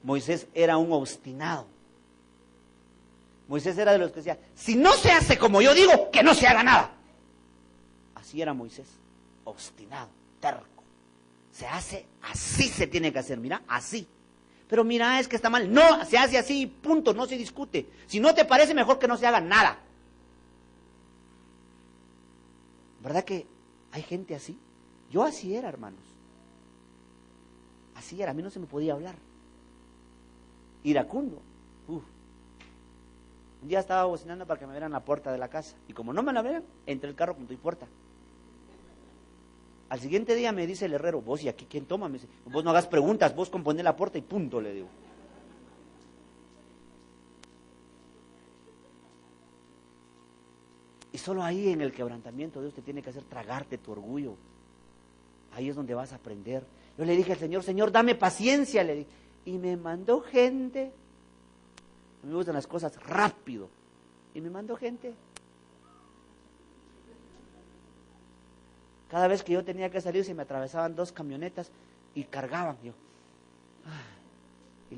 Moisés era un obstinado. Moisés era de los que decía, si no se hace como yo digo, que no se haga nada. Así era Moisés, obstinado, terco. Se hace, así se tiene que hacer, mira, así. Pero mira, es que está mal. No, se hace así, punto, no se discute. Si no te parece, mejor que no se haga nada. ¿Verdad que hay gente así? Yo así era, hermanos. Así era, a mí no se me podía hablar. Iracundo. Un día estaba bocinando para que me vieran la puerta de la casa. Y como no me la vieran, entré el carro con tu puerta. Al siguiente día me dice el herrero, vos, ¿y aquí quién toma? Me dice, vos no hagas preguntas, vos componé la puerta y punto, le digo. Y solo ahí en el quebrantamiento Dios te tiene que hacer tragarte tu orgullo. Ahí es donde vas a aprender. Yo le dije al Señor, Señor, dame paciencia, le dije. Y me mandó gente. A mí me gustan las cosas rápido. Y me mandó gente. Cada vez que yo tenía que salir se me atravesaban 2 camionetas y cargaban. Yo,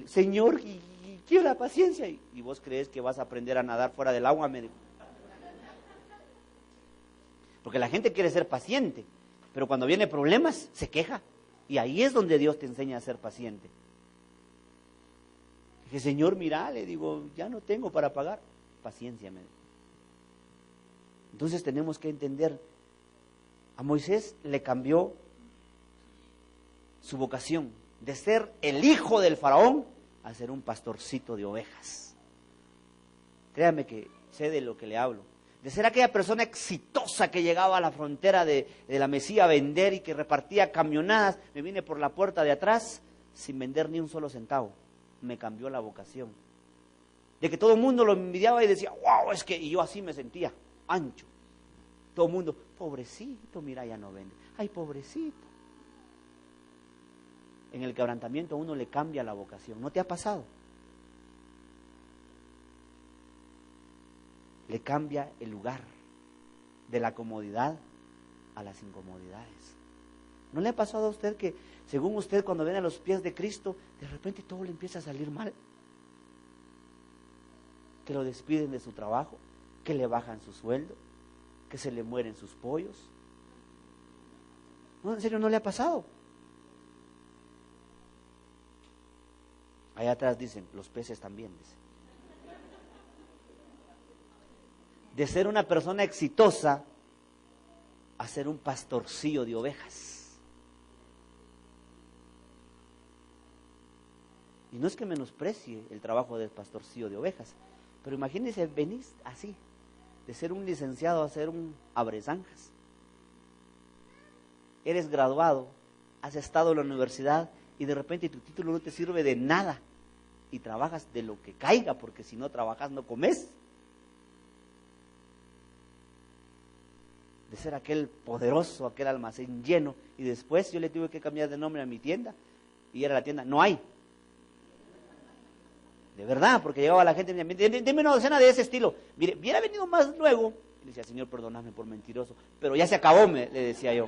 Señor, y quiero la paciencia. Y vos crees que vas a aprender a nadar fuera del agua, me dijo. Porque la gente quiere ser paciente, pero cuando viene problemas, se queja. Y ahí es donde Dios te enseña a ser paciente. Dije, Señor, mira, le digo, ya no tengo para pagar. Paciencia, me dijo. Entonces tenemos que entender, a Moisés le cambió su vocación de ser el hijo del faraón a ser un pastorcito de ovejas. Créame que sé de lo que le hablo. De ser aquella persona exitosa que llegaba a la frontera de la Mesía a vender y que repartía camionadas, me vine por la puerta de atrás sin vender ni un solo centavo. Me cambió la vocación. De que todo el mundo lo envidiaba y decía, wow, es que, y yo así me sentía, ancho. Todo el mundo, pobrecito, mira, ya no vende. Ay, pobrecito. En el quebrantamiento a uno le cambia la vocación. ¿No te ha pasado? Le cambia el lugar de la comodidad a las incomodidades. ¿No le ha pasado a usted que, según usted, cuando viene a los pies de Cristo, de repente todo le empieza a salir mal? Que lo despiden de su trabajo, que le bajan su sueldo, que se le mueren sus pollos. ¿No, en serio, no le ha pasado? Allá atrás dicen, los peces también, dicen. De ser una persona exitosa a ser un pastorcillo de ovejas. Y no es que menosprecie el trabajo del pastorcillo de ovejas, pero imagínense, venís así, de ser un licenciado a ser un abresanjas. Eres graduado, has estado en la universidad y de repente tu título no te sirve de nada y trabajas de lo que caiga, porque si no trabajas no comes. De ser aquel poderoso, aquel almacén lleno, y después yo le tuve que cambiar de nombre a mi tienda, y era la tienda, no hay. De verdad, porque llegaba la gente y me decía, deme una docena de ese estilo. Mire, hubiera venido más luego. Y le decía, Señor, perdóname por mentiroso, pero ya se acabó, le decía yo.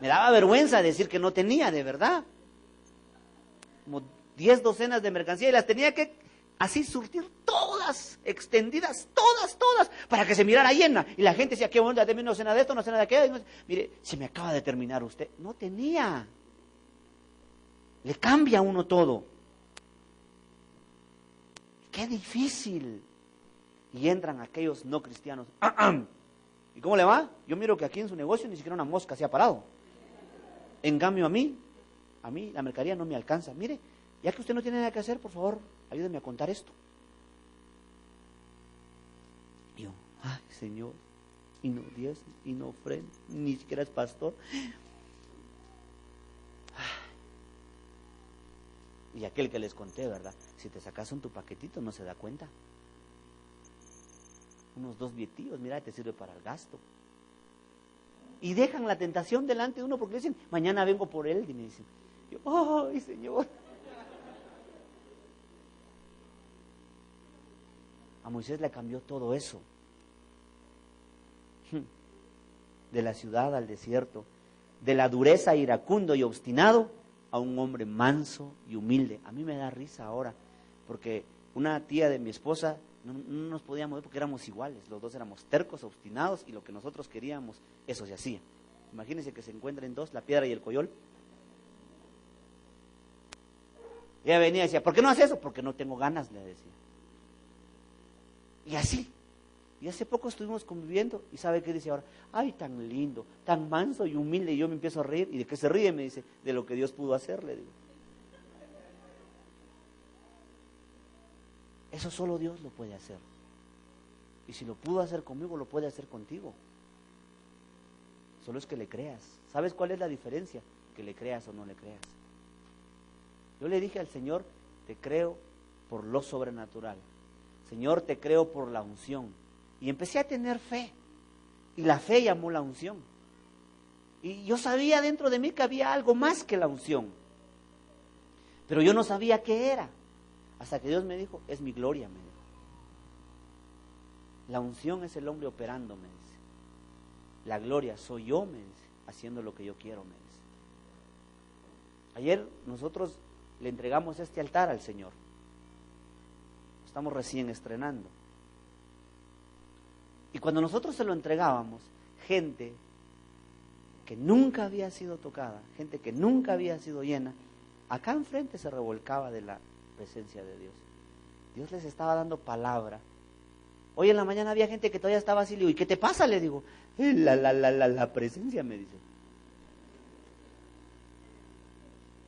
Me daba vergüenza decir que no tenía, de verdad. Como 10 docenas de mercancía y las tenía que así surtir todas, extendidas, todas, para que se mirara llena. Y la gente decía, qué bueno, deme una docena de esto, una docena de aquello. Mire, se me acaba de terminar usted. No tenía. Le cambia a uno todo. Qué difícil. Y entran aquellos no cristianos. ¿Y cómo le va? Yo miro que aquí en su negocio ni siquiera una mosca se ha parado. En cambio a mí la mercadería no me alcanza. Mire, ya que usted no tiene nada que hacer, por favor, ayúdeme a contar esto. Y yo, ay, Señor, y no diezmo, y no ofrenda, ni siquiera es pastor. Y aquel que les conté, ¿verdad? Si te sacas tu paquetito no se da cuenta. Unos 2 billetillos, mira, te sirve para el gasto. Y dejan la tentación delante de uno porque dicen, mañana vengo por él, y me dicen, yo, ay, Señor. A Moisés le cambió todo eso. De la ciudad al desierto, de la dureza, iracundo y obstinado, a un hombre manso y humilde. A mí me da risa ahora, porque una tía de mi esposa no nos podíamos ver porque éramos iguales, los dos éramos tercos, obstinados, y lo que nosotros queríamos, eso se hacía. Imagínense que se encuentren dos, la piedra y el coyol. Ella venía y decía, ¿por qué no haces eso? Porque no tengo ganas, le decía. Y así. Y hace poco estuvimos conviviendo y ¿sabe qué dice ahora? Ay, tan lindo, tan manso y humilde. Y yo me empiezo a reír. ¿Y de qué se ríe? Me dice, de lo que Dios pudo hacer, le digo. Eso solo Dios lo puede hacer. Y si lo pudo hacer conmigo, lo puede hacer contigo. Solo es que le creas. ¿Sabes cuál es la diferencia? Que le creas o no le creas. Yo le dije al Señor, te creo por lo sobrenatural. Señor, te creo por la unción. Y empecé a tener fe. Y la fe llamó la unción. Y yo sabía dentro de mí que había algo más que la unción. Pero yo no sabía qué era. Hasta que Dios me dijo, es mi gloria, me dijo. La unción es el hombre operando, me dice. La gloria soy yo, me dice, haciendo lo que yo quiero, me dice. Ayer nosotros le entregamos este altar al Señor. Estamos recién estrenando. Y cuando nosotros se lo entregábamos, gente que nunca había sido tocada, gente que nunca había sido llena, acá enfrente se revolcaba de la presencia de Dios. Dios les estaba dando palabra. Hoy en la mañana había gente que todavía estaba así, le digo, ¿y qué te pasa? Le digo, la presencia, me dice.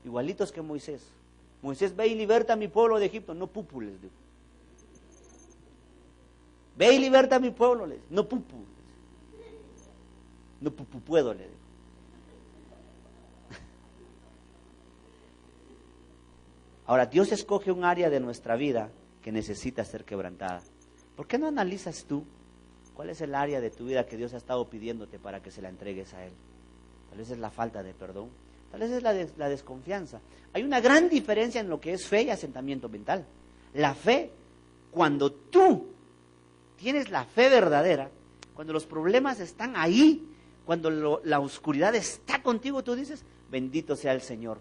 Igualitos que Moisés. Moisés, ve y liberta a mi pueblo de Egipto, no pupu, les digo. Ve y liberta a mi pueblo, les digo, no pupu. No pupu puedo, le digo. Ahora, Dios escoge un área de nuestra vida que necesita ser quebrantada. ¿Por qué no analizas tú cuál es el área de tu vida que Dios ha estado pidiéndote para que se la entregues a Él? Tal vez es la falta de perdón, tal vez es la desconfianza. Hay una gran diferencia en lo que es fe y asentamiento mental. La fe, cuando tú tienes la fe verdadera, cuando los problemas están ahí, cuando la oscuridad está contigo, tú dices, bendito sea el Señor.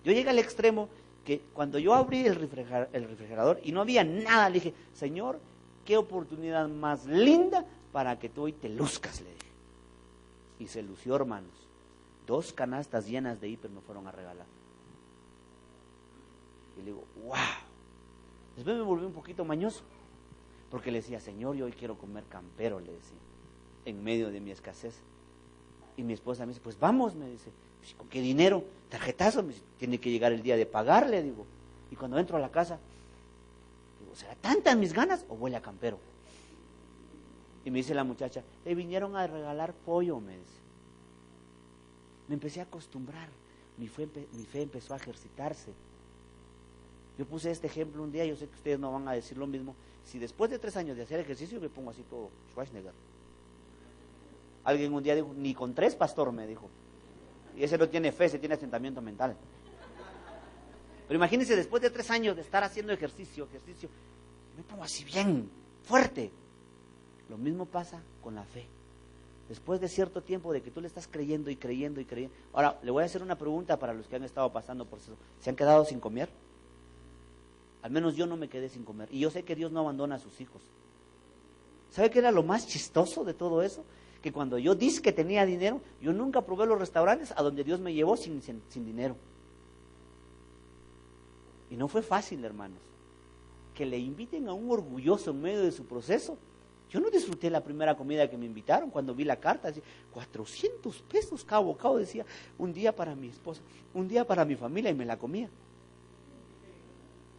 Yo llegué al extremo que cuando yo abrí el refrigerador y no había nada, le dije, Señor, qué oportunidad más linda para que tú hoy te luzcas, le dije. Y se lució, hermanos. 2 canastas llenas de hiper me fueron a regalar. Y le digo, wow. Después me volví un poquito mañoso, porque le decía, Señor, yo hoy quiero comer campero, le decía, en medio de mi escasez. Y mi esposa me dice, pues vamos, me dice, ¿con qué dinero? Tarjetazo, me dice, tiene que llegar el día de pagarle, digo. Y cuando entro a la casa, digo, ¿será tantas mis ganas o huele a campero? Y me dice la muchacha, le vinieron a regalar pollo, me dice. Me empecé a acostumbrar, mi fe empezó a ejercitarse. Yo puse este ejemplo un día, yo sé que ustedes no van a decir lo mismo. Si después de 3 años de hacer ejercicio me pongo así todo Schwarzenegger. Alguien un día dijo, ni con 3, pastor, me dijo. Y ese no tiene fe, ese tiene asentamiento mental. Pero imagínense, después de 3 años de estar haciendo ejercicio, me pongo así bien, fuerte. Lo mismo pasa con la fe. Después de cierto tiempo de que tú le estás creyendo y creyendo y creyendo. Ahora, le voy a hacer una pregunta para los que han estado pasando por eso. ¿Se han quedado sin comer? Al menos yo no me quedé sin comer. Y yo sé que Dios no abandona a sus hijos. ¿Sabe qué era lo más chistoso de todo eso? Que cuando yo dije que tenía dinero, yo nunca probé los restaurantes a donde Dios me llevó sin dinero. Y no fue fácil, hermanos. Que le inviten a un orgulloso en medio de su proceso. Yo no disfruté la primera comida que me invitaron cuando vi la carta. Decía, 400 pesos cada bocado, decía, un día para mi esposa, un día para mi familia, y me la comía.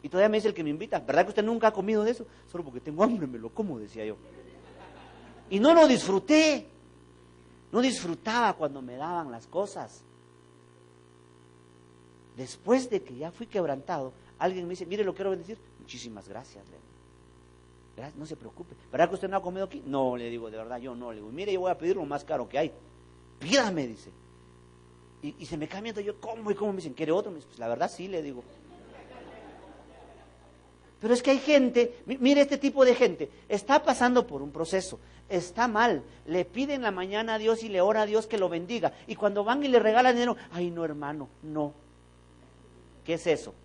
Y todavía me dice el que me invita, ¿verdad que usted nunca ha comido de eso? Solo porque tengo hambre me lo como, decía yo. Y no lo disfruté. No disfrutaba cuando me daban las cosas. Después de que ya fui quebrantado, alguien me dice, mire, lo quiero bendecir. Muchísimas gracias, le digo. Gracias, no se preocupe. ¿Verdad que usted no ha comido aquí? No, le digo, de verdad, yo no. Le digo, mire, yo voy a pedir lo más caro que hay. Pídame, dice. Y se me cambia, yo, ¿cómo? Y cómo me dicen, ¿quiere otro? Me dice, pues la verdad sí, le digo. Pero es que hay gente, mire este tipo de gente, está pasando por un proceso, está mal, le pide en la mañana a Dios y le ora a Dios que lo bendiga, y cuando van y le regalan dinero, ay no hermano, no. ¿Qué es eso?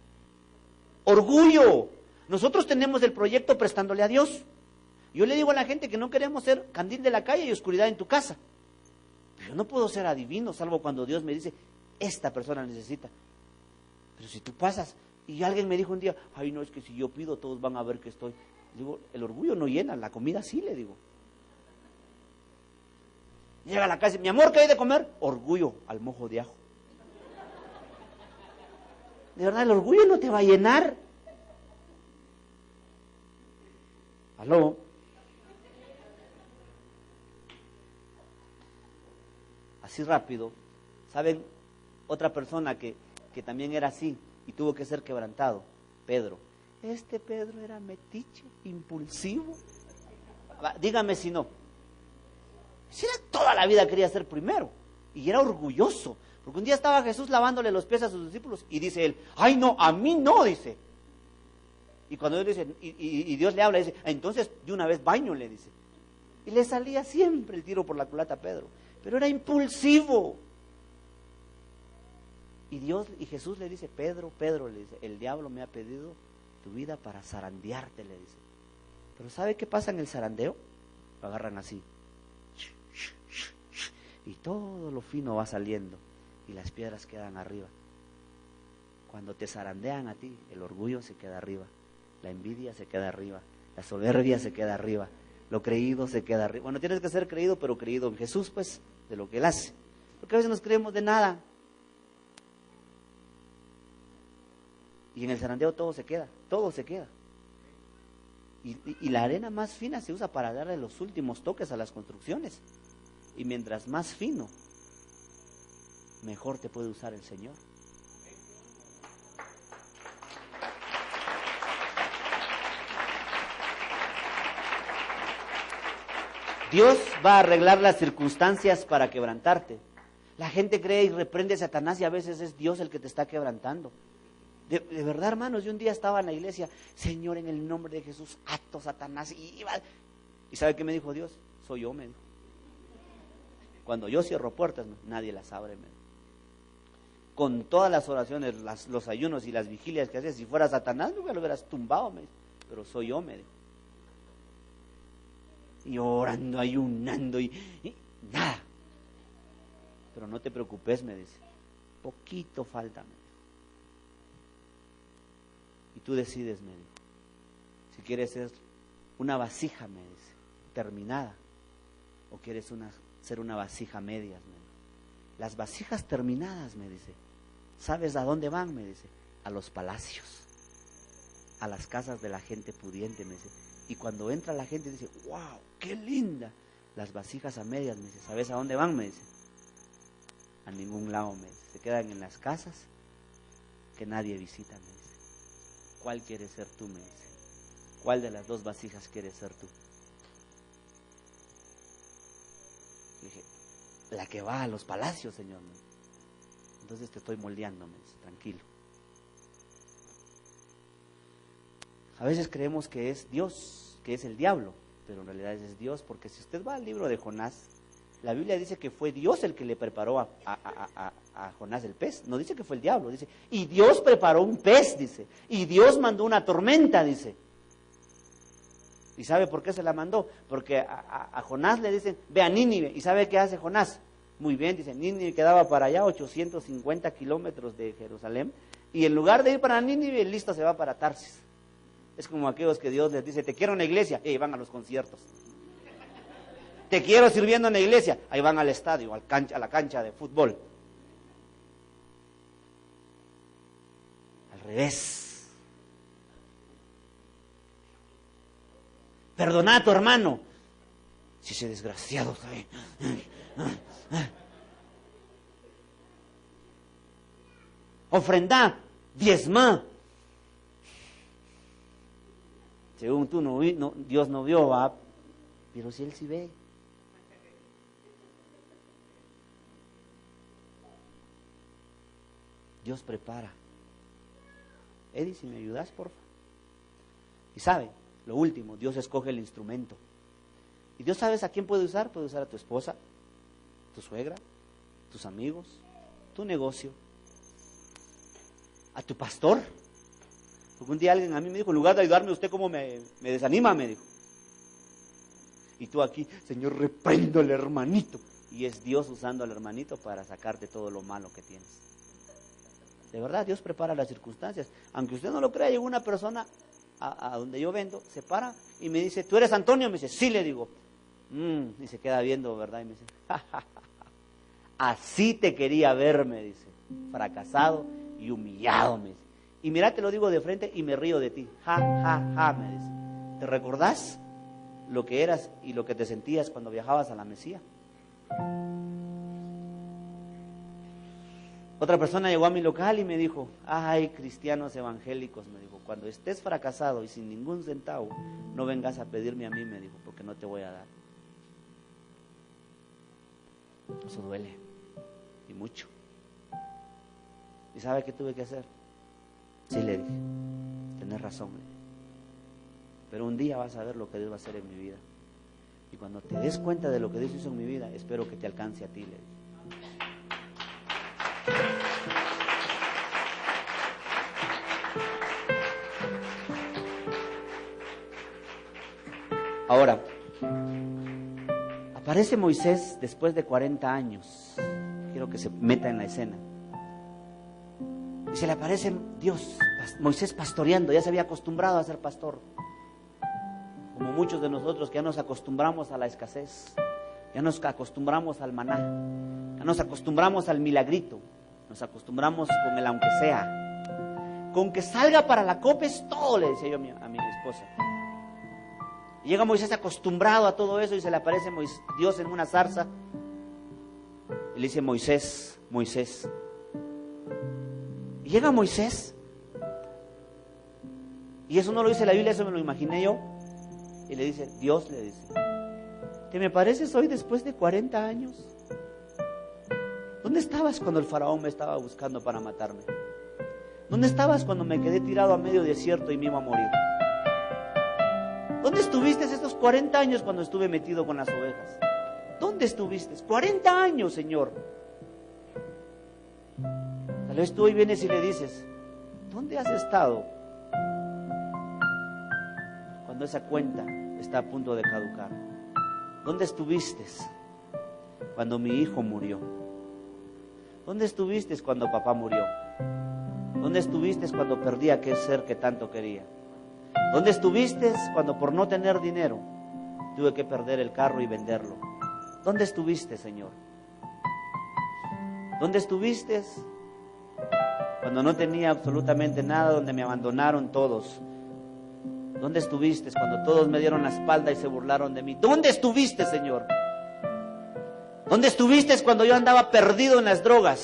Orgullo. Nosotros tenemos el proyecto prestándole a Dios. Yo le digo a la gente que no queremos ser candil de la calle y oscuridad en tu casa. Pero yo no puedo ser adivino, salvo cuando Dios me dice, esta persona necesita. Pero si tú pasas... Y alguien me dijo un día, ay no, es que si yo pido todos van a ver que estoy. Digo, el orgullo no llena, la comida sí, le digo. Llega a la casa y mi amor, ¿qué hay de comer? Orgullo al mojo de ajo. De verdad, el orgullo no te va a llenar. ¿Aló? Así rápido, ¿saben? Otra persona que también era así y tuvo que ser quebrantado, Pedro. Este Pedro era metiche, impulsivo. Dígame si no. Si era toda la vida quería ser primero y era orgulloso, porque un día estaba Jesús lavándole los pies a sus discípulos y dice él, ay no, a mí no, dice. Y cuando Dios dice, y Dios le habla, dice, entonces de una vez baño, le dice. Y le salía siempre el tiro por la culata a Pedro, pero era impulsivo. Y Jesús le dice, Pedro, le dice, el diablo me ha pedido tu vida para zarandearte, le dice. Pero ¿sabe qué pasa en el zarandeo? Lo agarran así. y todo lo fino va saliendo y las piedras quedan arriba. Cuando te zarandean a ti, el orgullo se queda arriba, la envidia se queda arriba, la soberbia se queda arriba, lo creído se queda arriba. Bueno, tienes que ser creído, pero creído en Jesús, pues, de lo que Él hace. Porque a veces nos creemos de nada. Y en el zarandeo todo se queda, todo se queda. Y la arena más fina se usa para darle los últimos toques a las construcciones. Y mientras más fino, mejor te puede usar el Señor. Dios va a arreglar las circunstancias para quebrantarte. La gente cree y reprende a Satanás y a veces es Dios el que te está quebrantando. De verdad, hermanos, yo un día estaba en la iglesia, Señor, en el nombre de Jesús, ato Satanás. ¿Y sabe qué me dijo Dios? Soy yo, me dijo. Cuando yo cierro puertas, nadie las abre, me dijo. Con todas las oraciones, los ayunos y las vigilias que haces, si fuera Satanás, nunca lo hubieras tumbado, me dijo. Pero soy yo, me dijo. Y orando, ayunando y nada. Pero no te preocupes, me dice. Poquito falta, me dijo. Y tú decides, me dijo, si quieres ser una vasija, me dice, terminada, o quieres ser una vasija medias, me dijo. Las vasijas terminadas, me dice, ¿sabes a dónde van? Me dice, a los palacios, a las casas de la gente pudiente, me dice. Y cuando entra la gente dice, wow, qué linda. Las vasijas a medias, me dice, ¿sabes a dónde van? Me dice, a ningún lado, me dice, se quedan en las casas que nadie visita, me dice. ¿Cuál quieres ser tú? Me dice. ¿Cuál de las dos vasijas quieres ser tú? Le dije, la que va a los palacios, Señor. Entonces te estoy moldeando, me dice, tranquilo. A veces creemos que es Dios, que es el diablo, pero en realidad es Dios, porque si usted va al libro de Jonás, la Biblia dice que fue Dios el que le preparó a Jonás el pez. No dice que fue el diablo, dice. Y Dios preparó un pez, dice. Y Dios mandó una tormenta, dice. ¿Y sabe por qué se la mandó? Porque a Jonás le dicen, ve a Nínive. ¿Y sabe qué hace Jonás? Muy bien, dice, Nínive quedaba para allá, 850 kilómetros de Jerusalén. Y en lugar de ir para Nínive, listo, se va para Tarsis. Es como aquellos que Dios les dice, te quiero en la iglesia, y van a los conciertos. Te quiero sirviendo en la iglesia, ahí van al estadio, a la cancha de fútbol. Al revés. Perdona a tu hermano. Si ese desgraciado está ahí. Ofrenda, diezma. Según tú, Dios no vio, va. Pero si Él sí ve. Dios prepara. Eddie, si me ayudas, porfa. Y sabe, lo último, Dios escoge el instrumento. Y Dios, ¿sabes a quién puede usar? Puede usar a tu esposa, tu suegra, tus amigos, tu negocio, a tu pastor. Porque un día alguien a mí me dijo, en lugar de ayudarme, usted cómo me desanima, me dijo. Y tú aquí, Señor, reprendo al hermanito. Y es Dios usando al hermanito para sacarte todo lo malo que tienes. De verdad, Dios prepara las circunstancias. Aunque usted no lo crea, llegó una persona a donde yo vendo, se para y me dice, ¿tú eres Antonio? Me dice, sí, le digo. Y se queda viendo, ¿verdad? Y me dice, así te quería ver, me dice. Fracasado y humillado, me dice. Y mira, te lo digo de frente y me río de ti. Me dice. ¿Te recordás lo que eras y lo que te sentías cuando viajabas a la Mesía? Otra persona llegó a mi local y me dijo, ay, cristianos evangélicos, me dijo, cuando estés fracasado y sin ningún centavo, no vengas a pedirme a mí, me dijo, porque no te voy a dar. Eso duele, y mucho. ¿Y sabe qué tuve que hacer? Sí, le dije, tenés razón, le dije. Pero un día vas a ver lo que Dios va a hacer en mi vida. Y cuando te des cuenta de lo que Dios hizo en mi vida, espero que te alcance a ti, le dije. Ahora, aparece Moisés después de 40 años. Quiero que se meta en la escena. Y se le aparece Dios, Moisés pastoreando, ya se había acostumbrado a ser pastor. Como muchos de nosotros que ya nos acostumbramos a la escasez, ya nos acostumbramos al maná, ya nos acostumbramos al milagrito, nos acostumbramos con el aunque sea. Con que salga para la copa es todo, le decía yo a mi esposa. Y llega Moisés acostumbrado a todo eso y se le aparece Dios en una zarza. Y le dice: Moisés, Moisés. Y llega Moisés. Y eso no lo dice la Biblia, eso me lo imaginé yo. Y le dice, Dios le dice: ¿te me pareces hoy después de 40 años? ¿Dónde estabas cuando el faraón me estaba buscando para matarme? ¿Dónde estabas cuando me quedé tirado a medio desierto y me iba a morir? ¿Dónde estuviste estos 40 años cuando estuve metido con las ovejas? ¿Dónde estuviste? 40 años, Señor. Tal vez tú hoy vienes y le dices: ¿dónde has estado cuando esa cuenta está a punto de caducar? ¿Dónde estuviste cuando mi hijo murió? ¿Dónde estuviste cuando papá murió? ¿Dónde estuviste cuando perdí a aquel ser que tanto quería? ¿Dónde estuviste cuando por no tener dinero tuve que perder el carro y venderlo? ¿Dónde estuviste, Señor? ¿Dónde estuviste cuando no tenía absolutamente nada, donde me abandonaron todos? ¿Dónde estuviste cuando todos me dieron la espalda y se burlaron de mí? ¿Dónde estuviste, Señor? ¿Dónde estuviste cuando yo andaba perdido en las drogas?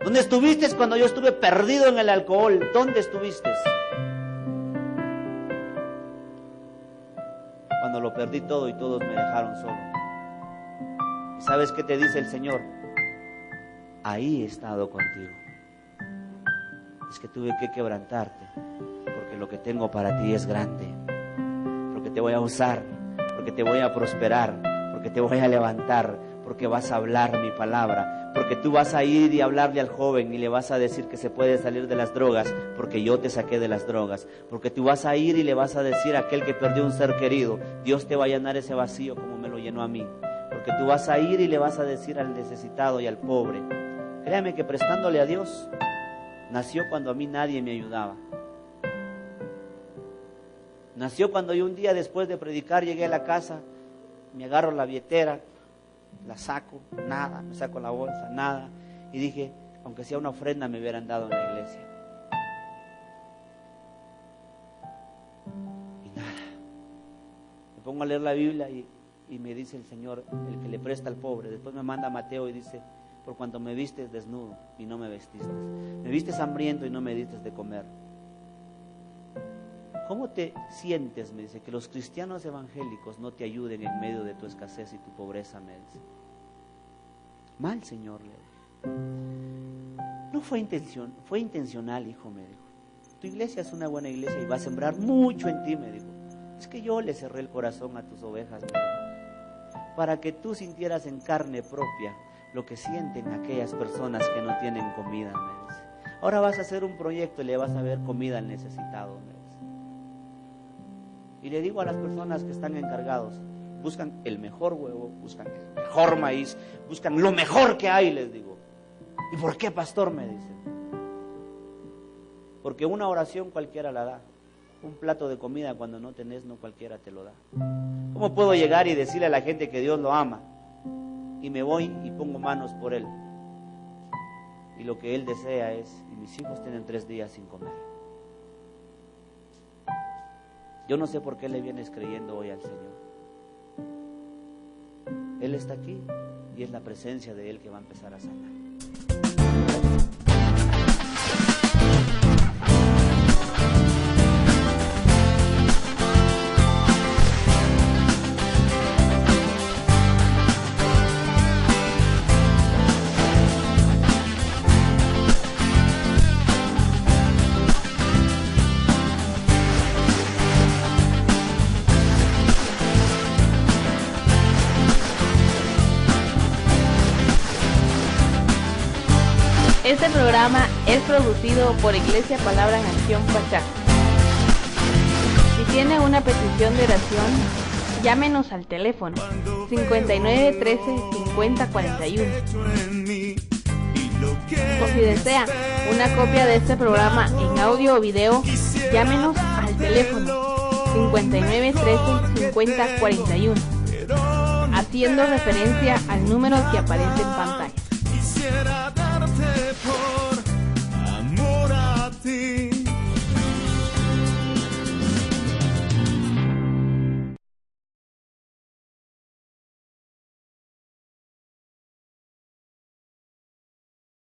¿Dónde estuviste cuando yo estuve perdido en el alcohol? ¿Dónde estuviste? Cuando lo perdí todo y todos me dejaron solo. ¿Y sabes qué te dice el Señor? Ahí he estado contigo. Es que tuve que quebrantarte, porque lo que tengo para ti es grande, porque te voy a usar, porque te voy a prosperar, porque te voy a levantar, porque vas a hablar mi palabra, porque tú vas a ir y hablarle al joven y le vas a decir que se puede salir de las drogas, porque yo te saqué de las drogas, porque tú vas a ir y le vas a decir a aquel que perdió un ser querido: Dios te va a llenar ese vacío como me lo llenó a mí, porque tú vas a ir y le vas a decir al necesitado y al pobre. Créame que prestándole a Dios, nació cuando a mí nadie me ayudaba. Nació cuando yo un día, después de predicar, llegué a la casa, me agarro la billetera, la saco, nada, me saco la bolsa, nada, y dije: aunque sea una ofrenda me hubieran dado en la iglesia. Y nada. Me pongo a leer la Biblia y me dice el Señor, el que le presta al pobre. Después me manda a Mateo y dice: por cuanto me vistes desnudo y no me vestiste, me vistes hambriento y no me diste de comer. ¿Cómo te sientes? Me dice, que los cristianos evangélicos no te ayuden en medio de tu escasez y tu pobreza, me dice. Mal, Señor, le dije. No fue intencional, hijo, me dijo. Tu iglesia es una buena iglesia y va a sembrar mucho en ti, me dijo. Es que yo le cerré el corazón a tus ovejas, me dijo, para que tú sintieras en carne propia lo que sienten aquellas personas que no tienen comida, me dice. Ahora vas a hacer un proyecto y le vas a ver comida al necesitado, me dice. Y le digo a las personas que están encargados: buscan el mejor huevo, buscan el mejor maíz, buscan lo mejor que hay, les digo. ¿Y por qué, pastor? Me dicen. Porque una oración cualquiera la da. Un plato de comida cuando no tenés, no cualquiera te lo da. ¿Cómo puedo llegar y decirle a la gente que Dios lo ama? Y me voy y pongo manos por él. Y lo que él desea es: y mis hijos tienen 3 días sin comer. Yo no sé por qué le vienes creyendo hoy al Señor. Él está aquí y es la presencia de Él que va a empezar a sanar. Este programa es producido por Iglesia Palabra en Acción Pachá. Si tiene una petición de oración, Llámenos al teléfono 59 13 50 41. O si desea una copia de este programa en audio o video, llámenos al teléfono 59 13 50 41, haciendo referencia al número que aparece en pantalla.